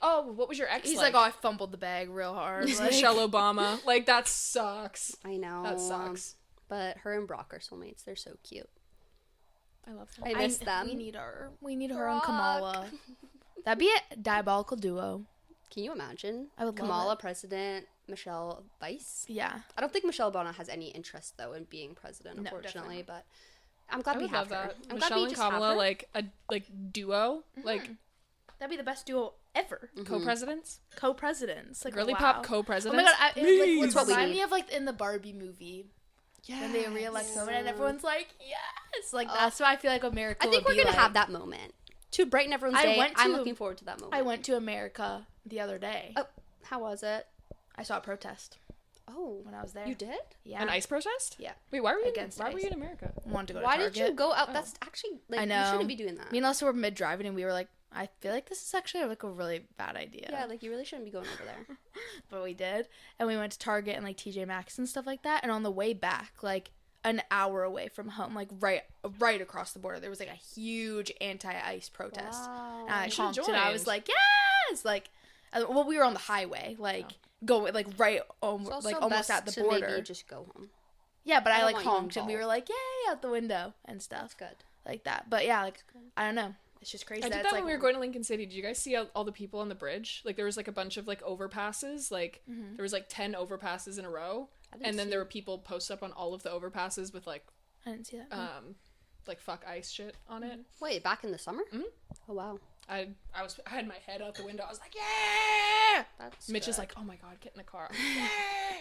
oh, what was your ex He's like? like, oh, I fumbled the bag real hard. Like, Michelle Obama. Like, that sucks. I know. That sucks. But her and Brock are soulmates. They're so cute. I love them. I miss them. We need her. We need her and Brock. Kamala. That'd be a diabolical duo. Can you imagine? I would love Kamala it. president, Michelle vice. Yeah. I don't think Michelle Obama has any interest though in being president, No, unfortunately. definitely But I'm glad I we would have love her. that. I'm Michelle glad we and just have Kamala, her. like a duo, like That'd be the best duo ever. co-presidents, Co-presidents. Like, girly wow. pop Oh co-presidents. my god, it That's what we remind need. me of like in the Barbie movie when they re-elect women and everyone's like, yes, like that's what I feel like America. I think would we're be gonna like. have that moment to brighten everyone's day. I'm looking forward to that moment. I went to America the other day. Oh, how was it? I saw a protest Oh, when I was there. you did? Yeah. An ice protest? Yeah. Wait, why were you Against why were ice. you in America? Wanted to go to Why Target. did you go out? That's actually like I know. you shouldn't be doing that. Me and Lessa were mid-driving and we were like, I feel like this is actually like a really bad idea. Yeah, like you really shouldn't be going over there. But we did. And we went to Target and like TJ Maxx and stuff like that. And on the way back, like an hour away from home, like right across the border, there was like a huge anti-ice protest. Wow. And I You should've honked and I was joined. like, yes! Like, well, we were on the highway, like going like right, It's also like almost best at the to border. maybe just go home. Yeah, but I don't like want you honked and we were involved. like, yay, out the window and stuff That's good. like that. But yeah, like I don't know, it's just crazy. I did it's that like when we were going to Lincoln City. Did you guys see all the people on the bridge? Like there was like a bunch of like overpasses. Like there was like 10 overpasses in a row, and then there were people posted up on all of the overpasses with like I didn't see that. like fuck ice shit on it. Wait, back in the summer? Mhm. Oh wow. I had my head out the window. I was like, yeah. That's Mitch is good. like, oh my god, get in the car. I'm like, yeah.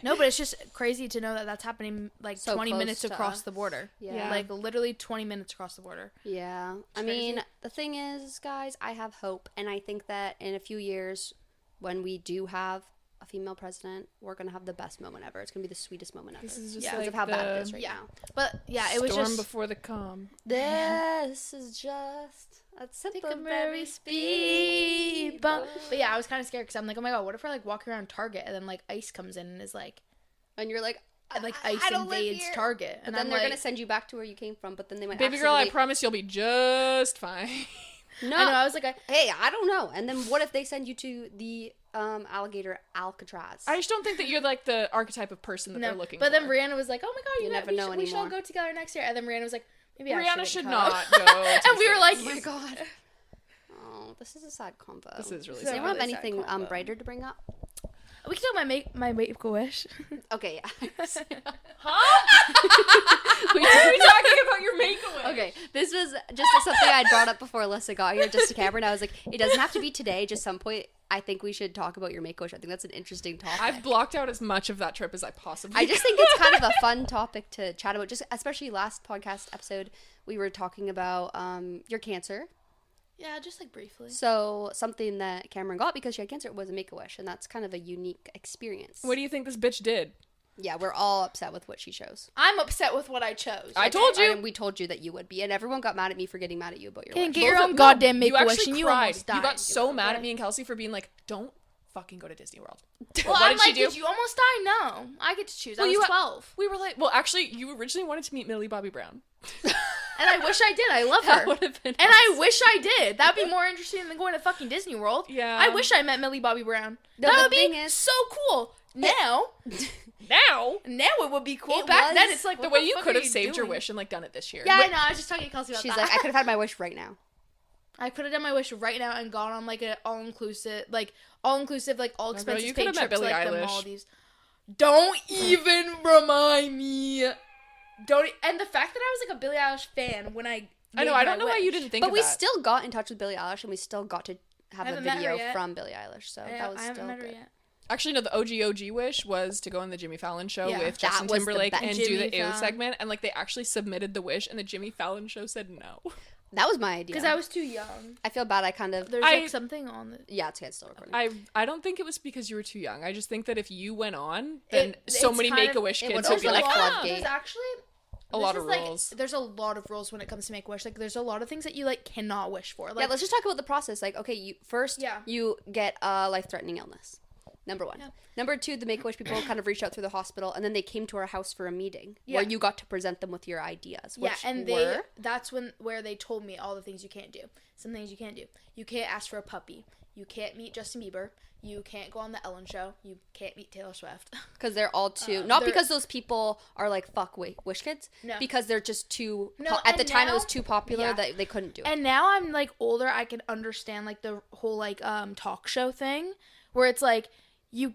No, but it's just crazy to know that that's happening like So 20 close minutes to across us. the border. Yeah. Like literally 20 minutes across the border. Yeah. I It's mean, crazy. the thing is, guys, I have hope. And I think that in a few years, when we do have a female president, we're going to have the best moment ever. It's going to be the sweetest moment ever. This is just Yeah. Because like of how bad it is the right yeah. now. But yeah, it was storm just before the calm. This is just a simple very speed bump. But yeah, I was kind of scared because I'm like, oh my god, what if we're like walking around Target and then like ice comes in and is like, And you're like, like I ice don't live invades here. Target, But and then I'm they're like, going to send you back to where you came from. But then they might Baby girl, I accidentally- promise you'll be just fine. No. I know, I was like, Hey, I don't know. And then what if they send you to the alligator Alcatraz? I just don't think that you're like the archetype of person that no. they're looking But for. then Rihanna was like, oh my god, You never we know should, we shall anymore. go together next year. And then Rihanna was like, maybe I Rihanna shouldn't should come. not go. to And we the were like, Oh my god. Oh, this is a sad convo. This is really Does sad. anyone have Really sad anything combo. brighter to bring up? we can talk about my make-a-wish. Okay, yeah. Why are we talking about your make-a-wish? Okay, this was just something I brought up before Alyssa got here, just to Kamryn. I was like, it doesn't have to be today. Just some point, I think we should talk about your make-a-wish. I think that's an interesting topic. I've blocked out as much of that trip as I possibly I just think it's kind of a fun topic to chat about. Just especially last podcast episode, we were talking about your cancer. Yeah, just like briefly. So something that Kamryn got because she had cancer was a make-a-wish, and that's kind of a unique experience. What do you think this bitch did? Yeah, we're all upset with what she chose. I'm upset with what I chose. I told you. And we told you that you would be, and everyone got mad at me for getting mad at you about your Can't wish. get your Both own of- goddamn no, make-a-wish, actually and you cried. almost died. You got so Okay. mad at me and Kelsey for being like, don't fucking go to Disney World. Well, what I'm did she like, do? did you almost die? No, I get to choose. Well, I you was ha- 12, We were like, well, actually, you originally wanted to meet Millie Bobby Brown. and I wish I did. I love That her. would have been And I wish I did. That'd be more interesting than going to fucking Disney World. Yeah. I wish I met Millie Bobby Brown. No, That the would be thing is- so cool. Now Now, it would be cool. It Back then, was- it's like, the what way you fuck could are have saved your doing? wish and like done it this year. Yeah, But- I know. I was just talking to Kelsey about She's that. like, I could have had my wish right now. I could have done my wish right now and gone on like an all-inclusive, like all expenses you paid could have met trip to Billie like the Eilish. Maldives. Don't even remind me. And the fact that I was like a Billie Eilish fan when I I know. made I don't my know why you wish. didn't think But of we that. still got in touch with Billie Eilish, and we still got to have a haven't met her video yet. from Billie Eilish. So that was I haven't still met her good. yet. Actually, no, the OG wish was to go on the Jimmy Fallon show Yeah, with that Justin was the Timberlake best. and do Jimmy the Ew Fallon. segment. And like they actually submitted the wish and the Jimmy Fallon show said no. That was my idea. Because I was too young. I feel bad. I kind of. There's I- like something on the. Yeah, it's still recording. I don't think it was because you were too young. I just think that if you went on, then It- so it's many kind of- Make-A-Wish it kids would would open be a like, floodgate. There's actually a lot this of is, like, rules. There's a lot of rules when it comes to Make-A-Wish. Like, there's a lot of things that you like cannot wish for. Like, Yeah, let's just talk about the process. Like, okay, you first Yeah. you get a life-threatening illness. Number 1. Yeah. Number 2, the Make-A-Wish people kind of reached out through the hospital, and then they came to our house for a meeting Yeah. where you got to present them with your ideas. Yeah, Which and were... that's where they told me all the things you can't do. Some things you can't do. You can't ask for a puppy. You can't meet Justin Bieber. You can't go on the Ellen Show. You can't meet Taylor Swift. Because they're all too... not because those people are like, fuck Wish Kids. No. Because they're just too... No, at the time, it now- was too popular yeah. that they couldn't do it. And now I'm, like, older. I can understand, like, the whole, like, talk show thing. Where it's, like, you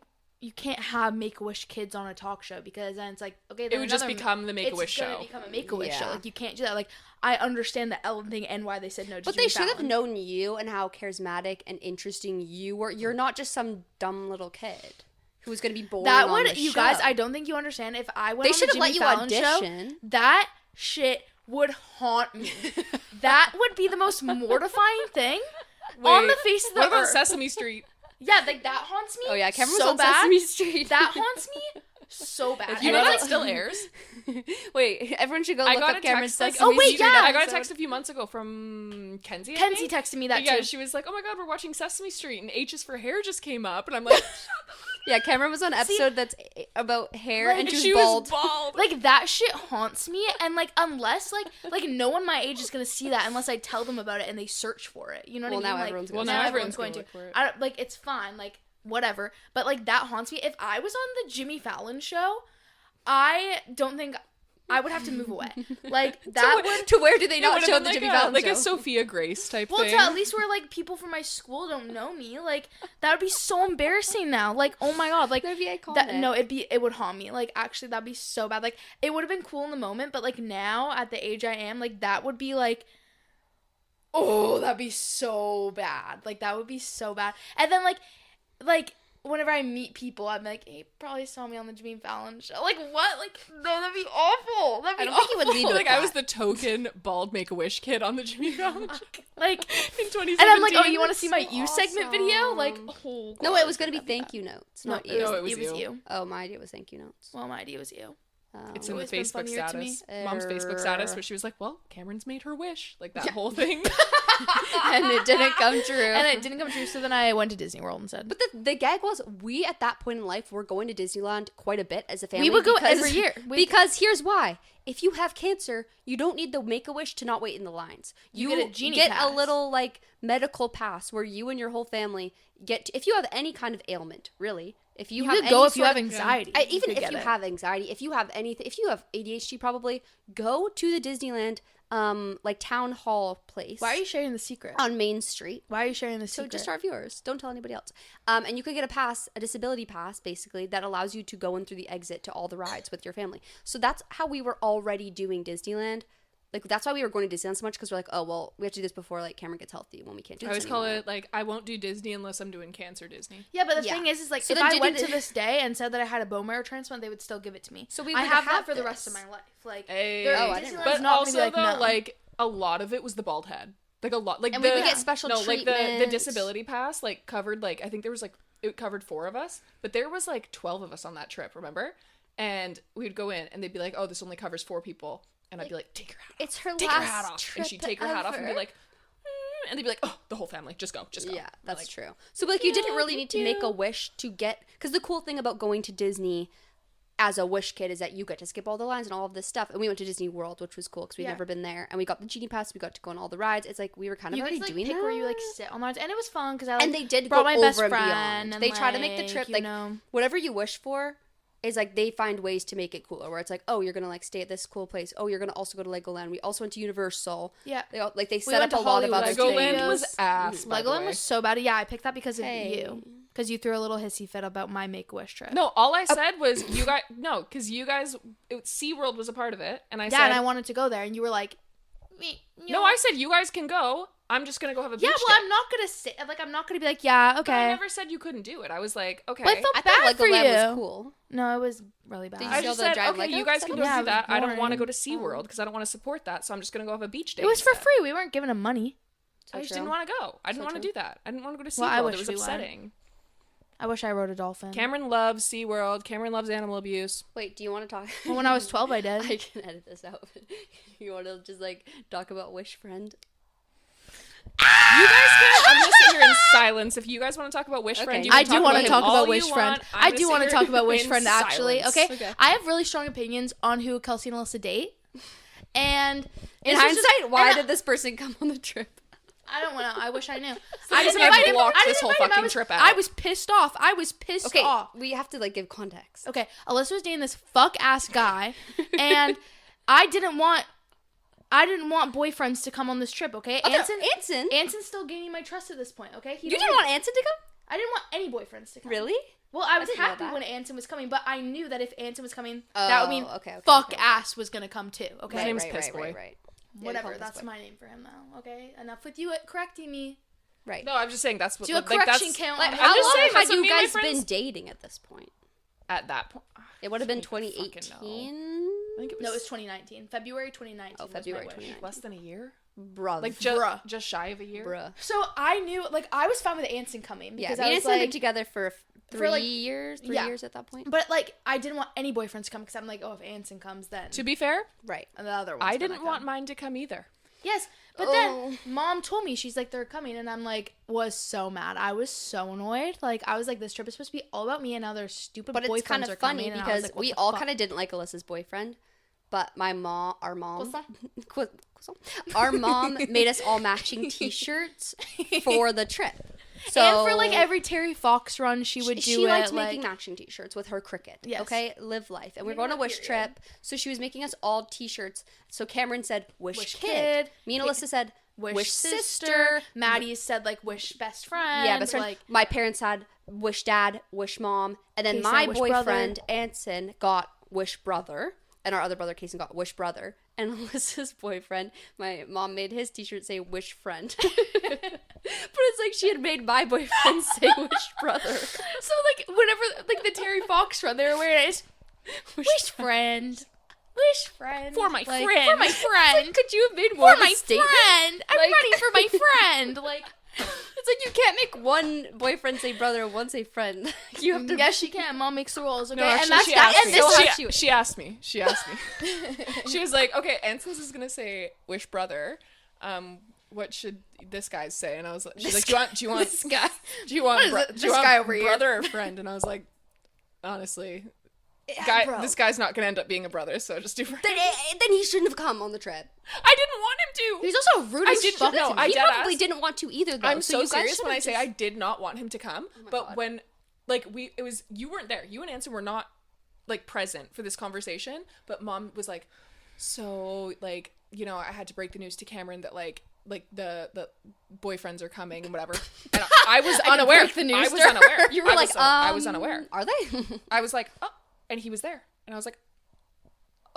can't have Make-A-Wish kids on a talk show. Because then it's, like, okay... It would just become the Make-A-Wish show. It's going to become a Make-A-Wish Yeah. show. Like, you can't do that. Like, I understand the Ellen thing and why they said no to But Jimmy they should have Fallon. known you and how charismatic and interesting you were. You're not just some dumb little kid who was going to be boring That on would, the you show. guys, I don't think you understand. If I went They on should the have Jimmy let you Fallon audition. show, that shit would haunt me. That would be the most mortifying thing on the face of the What about earth. Sesame Street? Yeah, like that haunts me. Oh, yeah, Kamryn was so on bad. Sesame Street. That haunts me so bad. You And know it's that like- still airs? Wait, everyone should go I look got up a Kamryn's text, like, Sesame oh, wait, Street yeah. I got a episode. text a few months ago from Kenzie. I Kenzie think. texted me that Yeah, too. she was like, "Oh my god, we're watching Sesame Street, and H is for hair just came up," and I'm like, Yeah, Kamryn was on an episode that's about hair, Like, and "She she was bald. was bald." Like that shit haunts me, and like unless like no one my age is gonna see that unless I tell them about it and they search for it. You know what Well, I mean? now Like, everyone's Well, gonna now see it. everyone's going gonna to. look for it. I don't, like it's fine, like whatever. But like that haunts me. If I was on the Jimmy Fallon show, I don't think I would have to move away. Like that would. To where do they It not would've show been the like Jimmy a, Fallon like show? a Sophia Grace type Well, thing. to at least where like people from my school don't know me, like that would be so embarrassing now. Like, oh my god, like That'd be iconic. that. No, it would haunt me. Like, actually, that'd be so bad. Like, it would have been cool in the moment, but like now at the age I am, like that would be like, oh, that'd be so bad. Like that would be so bad. And then like whenever I meet people, I'm like, hey, probably saw me on the Jimmy Fallon show. Like what? Like no, that'd be awful. That'd be I don't think you would awful. lead with like I was that. the token bald Make-A-Wish kid on the Jimmy Fallon show Like. in 2017. And I'm like, oh, you want to It's see my so you segment video? awesome. Like, oh, No, God, it was going to be that'd thank bad. you notes, No, not it you. was, No, it was you. you. Oh, my idea was thank you notes. Well, my idea was you. It's in the always been Facebook funnier to me. status. Mom's Facebook status where she was like, well, Cameron's made her wish. Like that Yeah. whole thing. And it didn't come true. And it didn't come true, so then I went to Disney World instead. But the gag was, we at that point in life were going to Disneyland quite a bit as a family. We would go because- every year. Because here's why. If you have cancer, you don't need the Make-A-Wish to not wait in the lines. You get a genie get pass. a little, like, medical pass where you and your whole family get... if you have any kind of ailment, really. If you, You have could go any if you sort have of- anxiety. even could if get you it. have anxiety, if you have anything... if you have ADHD, probably, go to the Disneyland, like, town hall place. Why are you sharing the secret? On Main Street. Why are you sharing the So secret? just our viewers. Don't tell anybody else. And you could get a pass, a disability pass, basically, that allows you to go in through the exit to all the rides with your family. So that's how we were already doing Disneyland. Like, that's why we were going to Disneyland so much, because we're like, oh, well, we have to do this before, like, Kamryn gets healthy when we can't do I this always call anymore. it like, I won't do Disney unless I'm doing cancer Disney. Yeah, but the Yeah. thing is like, So if then I didn't- went to this day and said that I had a bone marrow transplant, they would still give it to me. So we I would have that have for the rest this. of my life. Like, Hey. there- Oh, I didn't know. Disneyland's But not also, gonna be like, though, no. like, a lot of it was the bald head. Like, a lot. Like, And the, we would get special like, the treatment. disability pass, like, covered, like, I think there was, like, it covered 4 of us, but there was, like, 12 of us on that trip, remember? And we would go in, and they'd be like, oh, this only covers 4 people. And I'd be like, take your hat off. It's her Take last your hat off. trip And she'd take her hat off and be ever. like, and they'd be like, oh, the whole family, just go. Yeah, We're that's like, true. So, like, you didn't really need to make a you. wish to get... because the cool thing about going to Disney as a wish kid is that you get to skip all the lines and all of this stuff. And we went to Disney World, which was cool because we'd Yeah. never been there. And we got the genie pass. We got to go on all the rides. It's like we were kind of you already could like doing pick that. where you like sit on the rides, and it was fun because I like, and they did brought go my over best and friend. beyond. And They try to make the like, trip you like know, whatever you wish for is like they find ways to make it cooler. Where it's like, oh, you're gonna like stay at this cool place. Oh, you're gonna also go to Legoland. We also went to Universal. yeah. They all, like they We set went up a to lot of Hollywood other Legoland things. was ass, by the Legoland way. was so bad. Yeah, I picked that because of Hey. you. Because you threw a little hissy fit about my Make-A-Wish trip. No, all I said was you guys. No, because you guys. SeaWorld was a part of it, and I yeah, said and I wanted to go there, and you were like, no. I said you guys can go. I'm just gonna go have a beach yeah. day. Well, I'm not gonna say like I'm not gonna be like, yeah, But I okay. never said you couldn't do it. I was like, okay. But I felt I bad thought for Legoland you. was cool. No, it was really bad. Did you I see all just the said, giant okay, Lego you guys can go setups? Yeah, do it that. was I don't want to boring. go to SeaWorld because I don't want to support that, so I'm just gonna go have a beach day. It was for instead. free. We weren't giving them money. I just true. didn't want to go. I didn't So want to true. do that. I didn't want to go to SeaWorld. Well, I wish it was we went. upsetting. I wish I rode a dolphin. Cameron loves SeaWorld. Cameron loves animal abuse. Wait, do you want to talk? Well, when I was 12, I did. I can edit this out. You want to just like talk about Wish Friend? You guys can. I'm gonna sit here in silence. If you guys want to talk about Wish Friend, you can I do want to talk all about you Wish Friend. want. I'm I gonna do sit want to here talk about Wish in Friend, actually. silence. Okay? I have really strong opinions on who Kelsey and Alyssa date. And In hindsight, why did this person come on the trip? I don't want to. I wish I knew. I just blocked this whole fucking trip out. I was pissed off. Okay, off. we have to like give context. Okay, Alyssa was dating this fuck ass guy, and I didn't want boyfriends to come on this trip. Okay, Anson's still gaining my trust at this point. Okay, You didn't want Anson to come? I didn't want any boyfriends to come. Really? Well, I was didn't know happy that. when Anson was coming, but I knew that if Anson was coming, that would mean okay, ass was gonna come too. Okay, His name's Piss Boy. Right. Whatever. That's my name for him now. Okay, enough with you correcting me. Right. No, I'm just saying that's what. Do a like, correction that's, count. Like, on how that. just long saying, had that's what you me and my guys friends- been dating at this point? At that point, It would have been fucking 2018. I think it was. No, it was 2019. February 2019. Oh, was my February wish. 2019. less than a year. Bruh. Like Bruh. just shy of a year. Bruh. So I knew, like, I was fine with Anson coming Yeah, because me I and was Anson had like, been together for for, like, years. 3 yeah. years at that point. but like, I didn't want any boyfriends to come because I'm like, oh, if Anson comes, then To be fair, Right. the other one's I gonna didn't come. want mine to come either. Yes, but then Mom told me, she's like, they're coming, and I'm like, was so mad. I was so annoyed. Like, I was like, this trip is supposed to be all about me, and now their stupid But boyfriends it's kind are of funny coming, and I was because like, what we the all fuck? kind of didn't like Alyssa's boyfriend, but our mom made us all matching T-shirts for the trip. So and for like every Terry Fox run, she would do she it. liked like, making matching T-shirts with her cricket. Yes. Okay, live life, and we're Maybe going to not Wish period. trip. So she was making us all T-shirts. So Kamryn said Wish, Wish kid. kid. Me and Alyssa said Wish sister. Maddie said like Wish best friend. Yeah, best friend. Like, My parents had Wish dad, Wish mom, and then Casey my had Wish boyfriend Anson got Wish brother, and our other brother Casey got Wish brother. And Alyssa's boyfriend, my mom made his T-shirt say Wish friend, but it's like she had made my boyfriend say Wish brother. so like whenever like the Terry Fox run, they were wearing it. Wish friend. Wish friend. For my Like, friend. For my friend. Could you have made more For of a my statement? friend. I'm Like- ready for my friend. Like, It's like you can't make one boyfriend say brother and one say friend. You have to. yes, she can. Mom makes the rules. Okay, No, actually, and that's she that. asked And me. this she- She asked me. She asked me. She was like, "Okay, Anson's is gonna say Wish brother. What should this guy's say?" And I was like, "She's like, do you want This guy. do you want What is do this you want guy over here? brother or friend?" And I was like, honestly, Bro. this guy's not gonna end up being a brother, so just do friend. Then he shouldn't have come on the trip. I didn't want him to. he's also rude I as didn't fuck. know. to me. I He dead probably ass. didn't want to either, though. I'm so you guys serious when I should've say just- I did not want him to come. my But God. when, like, you weren't there. You and Anson were not, like, present for this conversation. But Mom was like, so, like, you know, I had to break the news to Kamryn that, like the boyfriends are coming and whatever. And I was unaware. break the news I was to her. unaware. You were like, I was unaware. Are they? I was like, oh, and he was there, and I was like,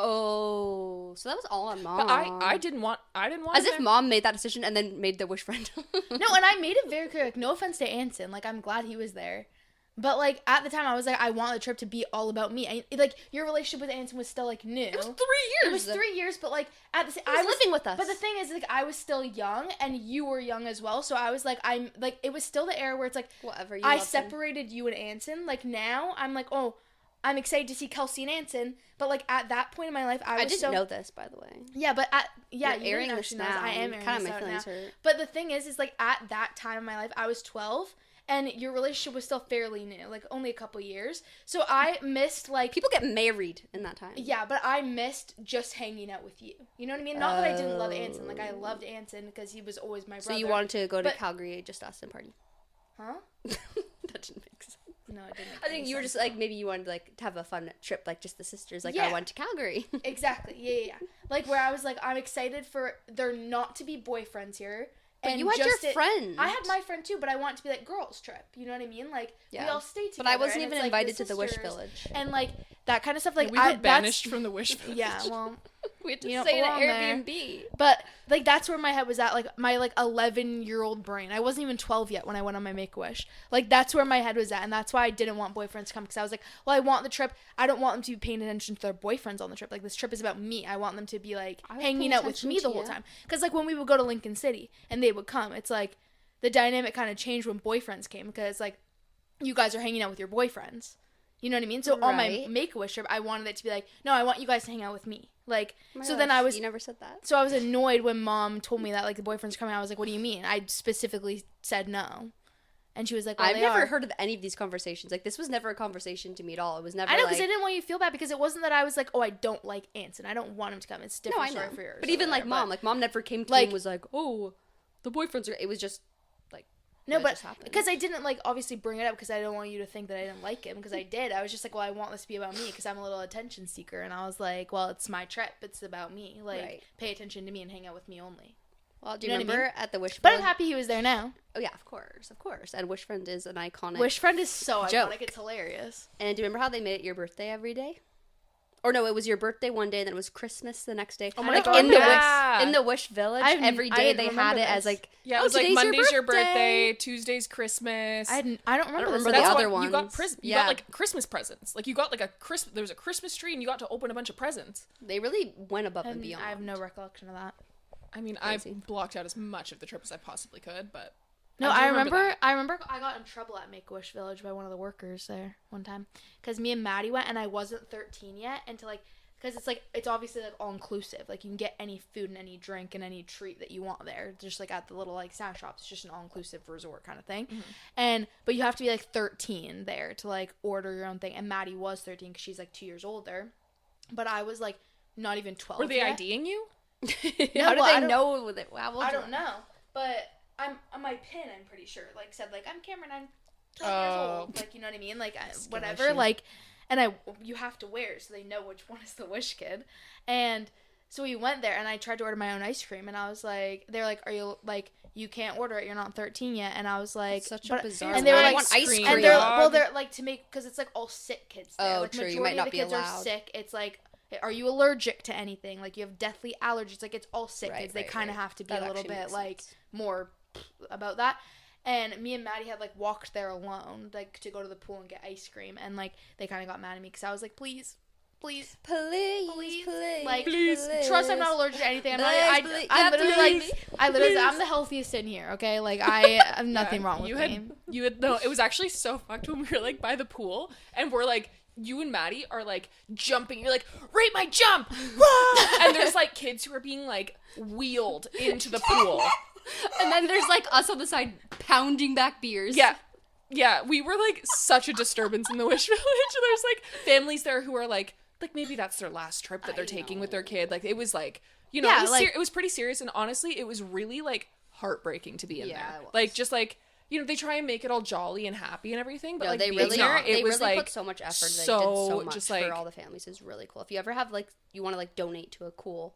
Oh, so that was all on mom. but I didn't want As him if there. mom made that decision and then made the wish friend. No, and I made it very clear. Like, no offense to Anson. Like, I'm glad he was there. But, like, at the time, I was like, I want the trip to be all about me. Like, your relationship with Anson was still, like, new. It was 3 It years. was 3 years, but, like, at the same He was living with us. But the thing is, like, I was still young, and you were young as well. So I was like, it was still the era where it's like, Whatever. You I loved him. separated you and Anson. Like, now, I'm like, oh, I'm excited to see Kelsey and Anson. But, like, at that point in my life, I I was didn't so... know this, by the way. Yeah, but you You're didn't airing this actually know this. now. I am airing Kind of this my out feelings now. hurt. But the thing is like at that time in my life, I was 12, and your relationship was still fairly new, like only a couple years. So I missed like People get married in that time. yeah, but I missed just hanging out with you. You know what I mean? Not that I didn't love Anson. Like I loved Anson because he was always my brother. So you wanted to go to But- Calgary just us and party? Huh? That didn't make sense. No, it didn't. Make I think any you were sense, just like maybe you wanted like to have a fun trip, like just the sisters. Like Yeah. I went to Calgary. Exactly. Yeah. Like where I was like, I'm excited for there not to be boyfriends here. But and you had your just friend. I had my friend too, but I want it to be like girls trip. You know what I mean? Like we Yeah. all stay together. But I wasn't and even it's, like, invited to the Wish sisters Village. and like that kind of stuff. Like we were that's- banished from the Wish Village. Yeah, well, We had to You don't stay in an belong there. Airbnb. but like that's where my head was at. Like my 11-year-old brain. I wasn't even 12 yet when I went on my Make a Wish. Like that's where my head was at, and that's why I didn't want boyfriends to come because I was like, well, I want the trip. I don't want them to be paying attention to their boyfriends on the trip. Like this trip is about me. I want them to be like I was hanging paying out with attention me to the whole you. time. Because like when we would go to Lincoln City and they would come, it's like the dynamic kind of changed when boyfriends came because like you guys are hanging out with your boyfriends. You know what I mean? So on my Right. Make-A-Wish trip, I wanted it to be like, no, I want you guys to hang out with me. Like, Oh my so then I gosh, was, You never said that. so I was annoyed when mom told me that, like, the boyfriend's coming. I was like, what do you mean? I specifically said no. And she was like, well, I've they never are. heard of any of these conversations. Like, this was never a conversation to me at all. It was never I know, like... because I didn't want you to feel bad, because it wasn't that I was like, oh, I don't like ants, and I don't want him to come. It's a No, different I know. story for yours. But even, or like, whatever. mom never came to me Like- and was like, oh, the boyfriends are... It was just, like... No, it but just happened. because I didn't, like, obviously bring it up because I don't want you to think that I didn't like him, because I did. I was just like, well, I want this to be about me because I'm a little attention seeker. And I was like, well, it's my trip. It's about me. Like, Right. pay attention to me and hang out with me only. Well, do you You know what I remember at the Wish But I'm Village- happy he was there now. Oh, yeah, of course. And Wish Friend is an iconic... Wish Friend is so Joke. iconic. It's hilarious. And do you remember how they made it your birthday every day? Or no, it was your birthday one day, and then it was Christmas the next day. Oh my like God, in the yeah. Wish, in the Wish Village, every I day didn't they remember had it as this. like, Yeah, it oh, was like today's Monday's your birthday. birthday, Tuesday's Christmas. I don't I remember don't this. remember That's the what other you got. ones. You Yeah. got like Christmas presents. Like you got like there was a Christmas tree, and you got to open a bunch of presents. They really went above and beyond. I have no recollection of that. I mean, Crazy. I blocked out as much of the trip as I possibly could, but No, do I remember that. I got in trouble at Make-A-Wish Village by one of the workers there one time, because me and Maddie went, and I wasn't 13 yet, and to like, because it's like, it's obviously like all inclusive, like you can get any food and any drink and any treat that you want there, just like at the little like snack shops. It's just an all inclusive resort kind of thing. But you have to be like 13 there to like order your own thing, and Maddie was 13 because she's like 2 years older, but I was like not even 12 were they yet. IDing you? How No, did well, they I don't- know that? Wow, I don't know, but I'm on my pin. I'm pretty sure, like said like I'm Kamryn. I'm 12 years Oh. old. Like, you know what I mean? Like Skill whatever. issue. Like, and you have to wear it so they know which one is the Wish kid. And so we went there, and I tried to order my own ice cream, and I was like, they're like, are you like, you can't order it. You're not 13 yet. And I was like, Such a but- bizarre. and they were I like, want ice cream. and they're like to make, because it's like all sick kids there. Oh, Like, true. You majority might of not the be kids allowed. are sick. It's like, are you allergic to anything? Like, you have deathly allergies. Like, it's all sick Right, kids. They right, kind of right. have to be That a little actually bit makes like sense. more about that. And me and Maddie had like walked there alone, like to go to the pool and get ice cream, and like they kind of got mad at me because I was like, please, please, like, Please. trust I'm not allergic to anything. I'm not. Please, I literally please. like, I literally, I'm the healthiest in here. Okay, like I have nothing Yeah, wrong with you me. You had no. It was actually so fucked when we were like by the pool, and we're like. You and Maddie are like jumping. You're like, rate my jump! And there's like kids who are being like wheeled into the pool. And then there's like us on the side pounding back beers. Yeah, we were like such a disturbance in the Wish Village. There's like families there who are like maybe that's their last trip that they're taking with their kid. Like it was like, you know, Yeah, it was, like- it was pretty serious, and honestly, it was really like heartbreaking to be in Yeah, there. it was. Like just like. You know, they try and make it all jolly and happy and everything, but No, like they being really there, are. They it was really like put so much effort. They did so so much just like for all the families. It's really cool. If you ever have like you want to like donate to a cool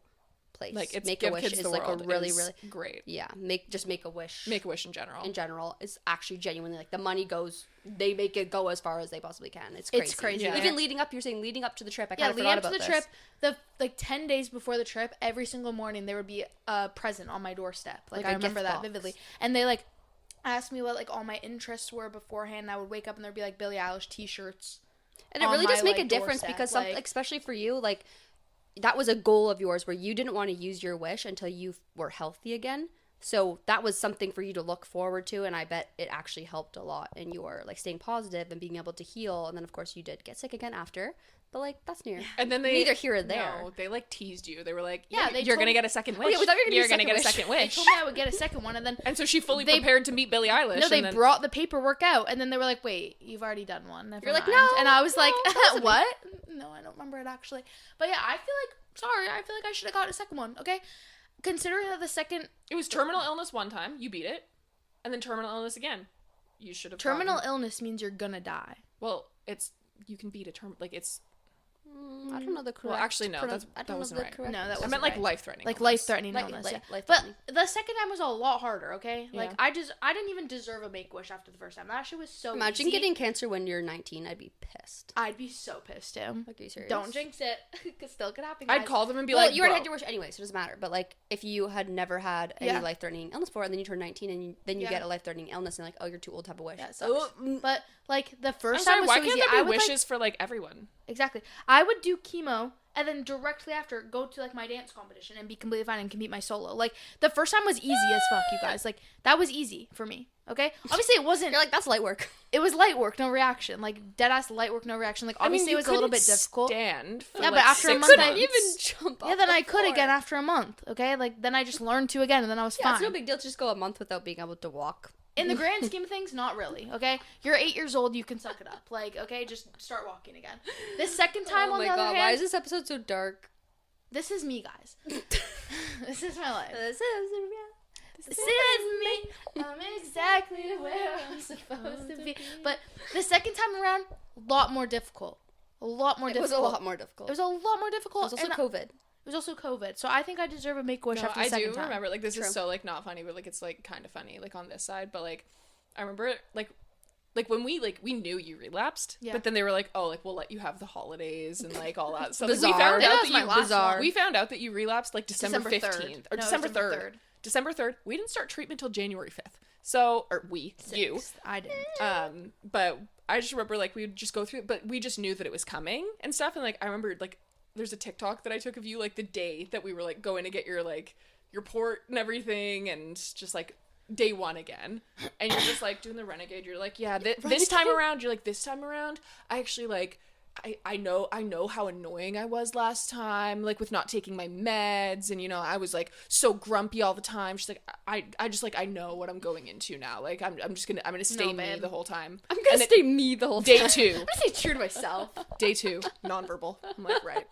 place, like it's Make Give a Wish Kids is the like a World really is really great. yeah. Make a wish. Make a Wish in general. In general is actually genuinely like the money goes. They make it go as far as they possibly can. It's crazy. It's crazy. Yeah. Even leading up, you're saying leading up to the trip. I Yeah, kind of leading forgot up to about the this. trip, the like 10 days before the trip, every single morning there would be a present on my doorstep. Like Like I a remember gift that box. vividly. And they like asked me what like all my interests were beforehand. And I would wake up and there'd be like Billie Eilish t-shirts. And it on really my, does make a like, difference doorstep, because like- especially for you, like that was a goal of yours where you didn't want to use your wish until you were healthy again. So that was something for you to look forward to, and I bet it actually helped a lot in your like staying positive and being able to heal. And then of course you did get sick again after, but like that's near. And then they Neither here or there. No, they like teased you. They were like, Yeah, "Yeah, they you're told gonna me- get a second wish. yeah, we thought you were gonna You're get a gonna get a second second They wish." told me I would get a second one, and then And so she fully They- prepared to meet Billie Eilish. no, they and then, brought the paperwork out, and then they were like, "Wait, you've already done one." Never You're like, mind." "No, and I was no, like, that wasn't me." "What? No, I don't remember it actually." But yeah, I feel like I should have got a second one. Okay, considering that the second It was terminal illness one time. You beat it, and then terminal illness again. You should have. terminal illness means you're gonna die. Well, it's you can beat a term like it's. I don't know the correct. Well, actually, no, pronou- that's- I don't that know wasn't the right. correct- No, that I wasn't meant like right. life-threatening. Like illness. life-threatening Like- illness. like Yeah. life-threatening. But the second time was a lot harder. Okay, like Yeah. I didn't even deserve a Make-A-Wish after the first time. That shit was so. Imagine easy. getting cancer when you're 19. I'd be pissed. I'd be so pissed too. Like, are you serious? Don't jinx it. Cause still could happen. I'd guys. call them and be Well, like, you already "Bro." had your wish anyway, so it doesn't matter. But like, if you had never had any Yeah. life-threatening illness before, and then you turn 19, and then you Yeah. get a life-threatening illness, and like, oh, you're too old to have a wish. Yeah, it sucks. But like the I'm first sorry, time was why so can't easy. there be I would wishes like, for like everyone? exactly. I would do chemo and then directly after go to like my dance competition and be completely fine and can beat my solo. Like the first time was easy as fuck, you guys. Like that was easy for me. Okay, obviously it wasn't. You're like, that's light work. It was light work, no reaction. Like dead ass light work, no reaction. Like obviously it was a little bit difficult. Stand for Yeah, like but after a 6 month, months. Even jump off Yeah, then the I could floor. again after a month. Okay, like then I just learned to again, and then I was Yeah, fine. it's no big deal to just go a month without being able to walk. In the grand scheme of things, not really. Okay, you're 8 years old, you can suck it up. Like, okay, just start walking again. This second time, on the other why hand, is this episode so dark? this is me, guys. This is my life. This This is me. I'm exactly where I'm supposed to be. But the second time around, a lot more difficult. A lot more It was difficult. a lot more difficult. It was a lot more It difficult. was also and COVID. It was also COVID. So I think I deserve a Make-A-Wish after the I second do time. remember, like, this True. is so, like, not funny, but, like, it's, like, kind of funny, like, on this side, but, like, I remember, like, when we knew you relapsed, Yeah. but then they were like, oh, like, we'll let you have the holidays and, like, all that stuff. Bizarre. We found That out was that my you, last bizarre. one. we found out that you relapsed, like, December December 15th. 3rd. Or No, December 3rd. December 3rd. We didn't start treatment until January 5th. So, or you. Sixth. I didn't. But I just remember, like, we would just go through it, but we just knew that it was coming and stuff, and, like, I remember, like, there's a TikTok that I took of you, like, the day that we were, like, going to get your, like, your port and everything, and just, like, day one again, and you're just, like, doing the renegade, you're like, yeah, this time around, you're like, this time around, I actually, like, I know how annoying I was last time, like, with not taking my meds, and, you know, I was, like, so grumpy all the time. She's like, I just, like, I know what I'm going into now, like, I'm gonna stay me babe. the whole time. I'm gonna And then stay me the whole time. Day 2. I'm gonna say true to myself. Day 2, nonverbal. I'm like, right.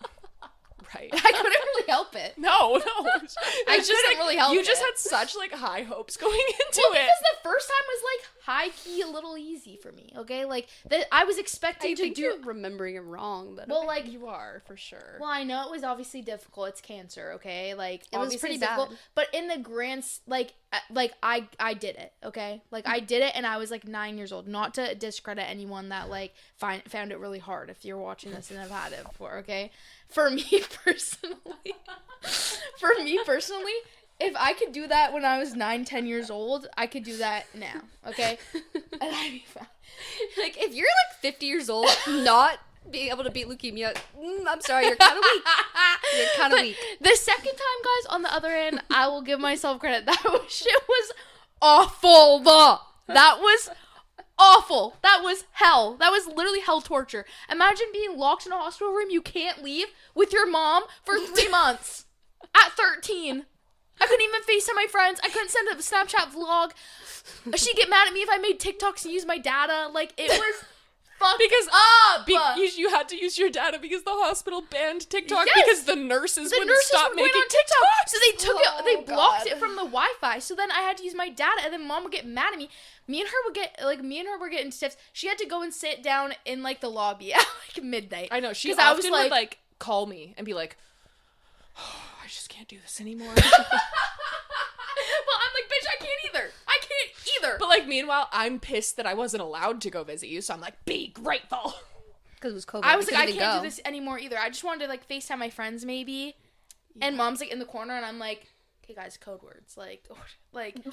I couldn't really help it. No. I It's couldn't like, really help you just it. had such, like, high hopes going into Well, it. because the first time was like high key, a little easy for me. Okay, like that I was expecting I to think do. you're remembering it wrong, but Well, okay. like, You are, for sure. well, I know it was obviously difficult. It's cancer. Okay, like It was obviously pretty it's difficult, bad. but in the grand, like I did it. Okay, like I did it, and I was like 9 years old. Not to discredit anyone that like found it really hard. If you're watching this and have had it before, okay. For me personally, if I could do that when I was 9-10 years old, I could do that now. Okay, and I'd be fine. Like, if you're like 50 years old, not being able to beat leukemia, I'm sorry, you're kind of weak. You're kind of weak. The second time, guys, on the other hand, I will give myself credit. That shit was awful. That was awful. That was hell. That was literally hell torture. Imagine being locked in a hospital room you can't leave with your mom for 3 months at 13. I couldn't even FaceTime my friends. I couldn't send a Snapchat vlog. She'd get mad at me if I made TikToks and used my data. Like, it was fucked Because up. you had to use your data because the hospital banned TikTok Yes! because the nurses The wouldn't nurses stop were going making on TikTok, so they took it. Oh, They blocked God. it from the Wi-Fi. So then I had to use my data, and then Mom would get mad at me. Me and her were getting stiffs. She had to go and sit down in like the lobby at like midnight. I know, she 'Cause often would like call me and be like, oh, I just can't do this anymore. Well, I'm like, bitch, I can't either. I can't either. But like, meanwhile, I'm pissed that I wasn't allowed to go visit you, so I'm like, be grateful. Because it was COVID. I was like, I couldn't can't go. do this anymore either. I just wanted to like FaceTime my friends maybe. And Mom's like in the corner, and I'm like, okay, guys, code words. Like,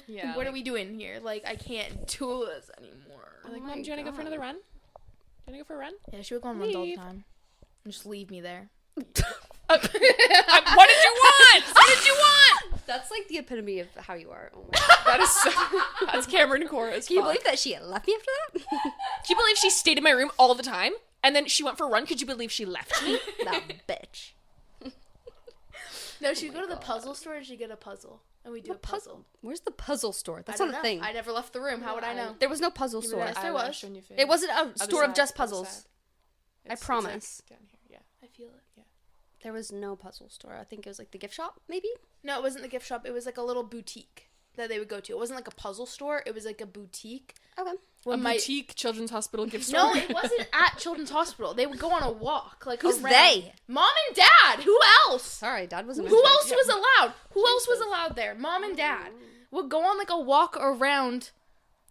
Yeah, what are like- we doing here? Like, I can't do this anymore. I'm like, Oh Mom, my do you want to go for God. another run? Do you want to go for a run? Yeah, she would go on runs all the Leave. time. And just leave me there. What did you want? What did you want? That's like the epitome of how you are. Oh my God. That is so, that's Kamryn Cora as Can you fuck. believe that she left me after that? Can you believe she stayed in my room all the time? And then she went for a run? Could you believe she left me? That bitch. No, she'd go to the puzzle store and she'd get a puzzle. And we'd do a puzzle. Where's the puzzle store? That's I not don't a know. thing. I never left the room. How would I know? There was no puzzle store. Yes, there was. It wasn't a Other store of side, just other puzzles. side. I It's promise. like down here, yeah. I feel it. There was no puzzle store. I think it was like the gift shop, maybe? No, it wasn't the gift shop. It was like a little boutique that they would go to. It wasn't like a puzzle store. It was like a boutique. Okay. A boutique children's hospital gift store? No, it wasn't at Children's Hospital. They would go on a walk. Like Who's around. they? Mom and Dad. Who else? Sorry, Dad wasn't Who mentioned. else was allowed? Who else was allowed there? Mom and Dad would go on like a walk around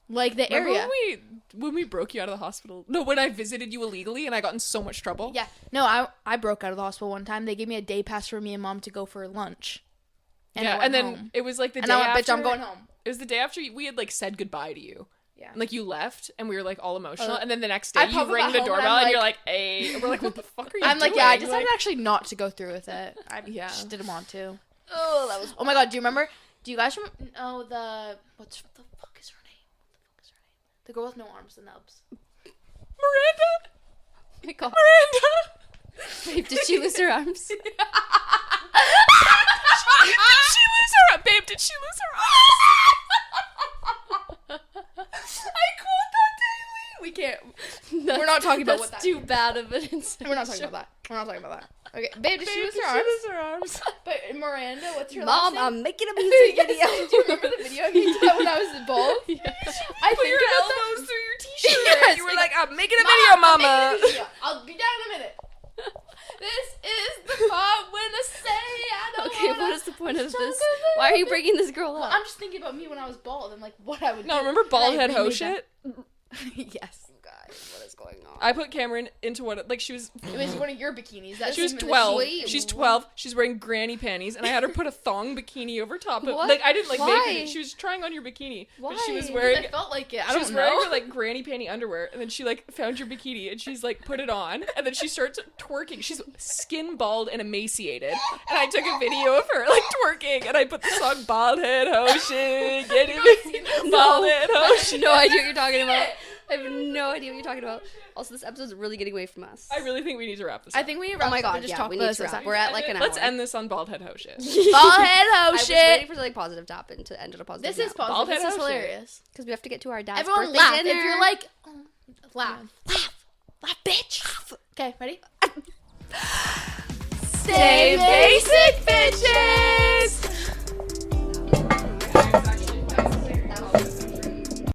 like the Remember area. when we broke you out of the hospital? No, when I visited you illegally and I got in so much trouble? Yeah. No, I broke out of the hospital one time. They gave me a day pass for me and Mom to go for lunch. And I yeah, went and then home. it was like the And day I went, after. bitch, I'm going home. It was the day after we had like said goodbye to you. Yeah. And, like, you left, and we were, like, all emotional. And then the next I day, pop you up ring at the home and doorbell, I'm and you're like- like, hey. And we're like, what the fuck are you I'm doing? like, yeah, I decided Like, actually not to go through with it. I Yeah. just didn't want to. Oh, that was. Oh my god, do you remember? Do you guys remember? Oh, what the fuck is her name? The girl with no arms and nubs. Miranda! Oh my god. Miranda! Babe, did she lose her arms? Did she lose her arms? Babe, did she lose her arms? I quote that daily. We can't. We're not talking about what That's that. too bad of an incident. We're not talking about that. We're not talking about that. Okay, babe, did she lose her Did arms? lose her arms? But Miranda, what's her Mom, last name? I'm making a music Yes, video. do you remember the video I made that when I was bald? I Put think your about that. elbows through your t-shirt. Yes, You were like, like, I'm making a Mom, video, I'm mama. making a video. I'll be down in a minute. This is the part when I say I don't Okay, wanna what is the point of talk this? about Why are you it. bringing this girl Well, up? I'm just thinking about me when I was bald and like what I would No, do. remember bald And I head ho remade shit? that. Yes. Guys, what is going on? I put Kamryn into what, like, she was It was one of your bikinis. That She was seemed- 12. Wait. She's 12. She's wearing granny panties, and I had her put a thong bikini over top of. What? Like, I didn't like Why? make it. She was trying on your bikini, but she was Why? wearing. I felt like it. I She don't was wearing know. her like granny panty underwear, and then she like found your bikini, and she's like put it on, and then she starts twerking. She's skin bald and emaciated, and I took a video of her like twerking, and I put the song "Bald Head Ho Shit." Get it? Bald Head Ho I have Shit. no idea what you're talking about. I have no idea what you're talking about. Also, this episode's really getting away from us. I really think we need to wrap this I up. think we need to Oh wrap my this up god, and just yeah, talk we about need this to wrap. aside. We're at like an hour. Let's end this on bald head ho shit. Bald head ho I was shit. waiting for something positive to happen to end on a positive. This is Bald positive. head This is ho shit. hilarious. because we have to get to our dad's Everyone birthday laugh. dinner. If you're like, oh, laugh, bitch. Okay, ready? Stay basic, bitches.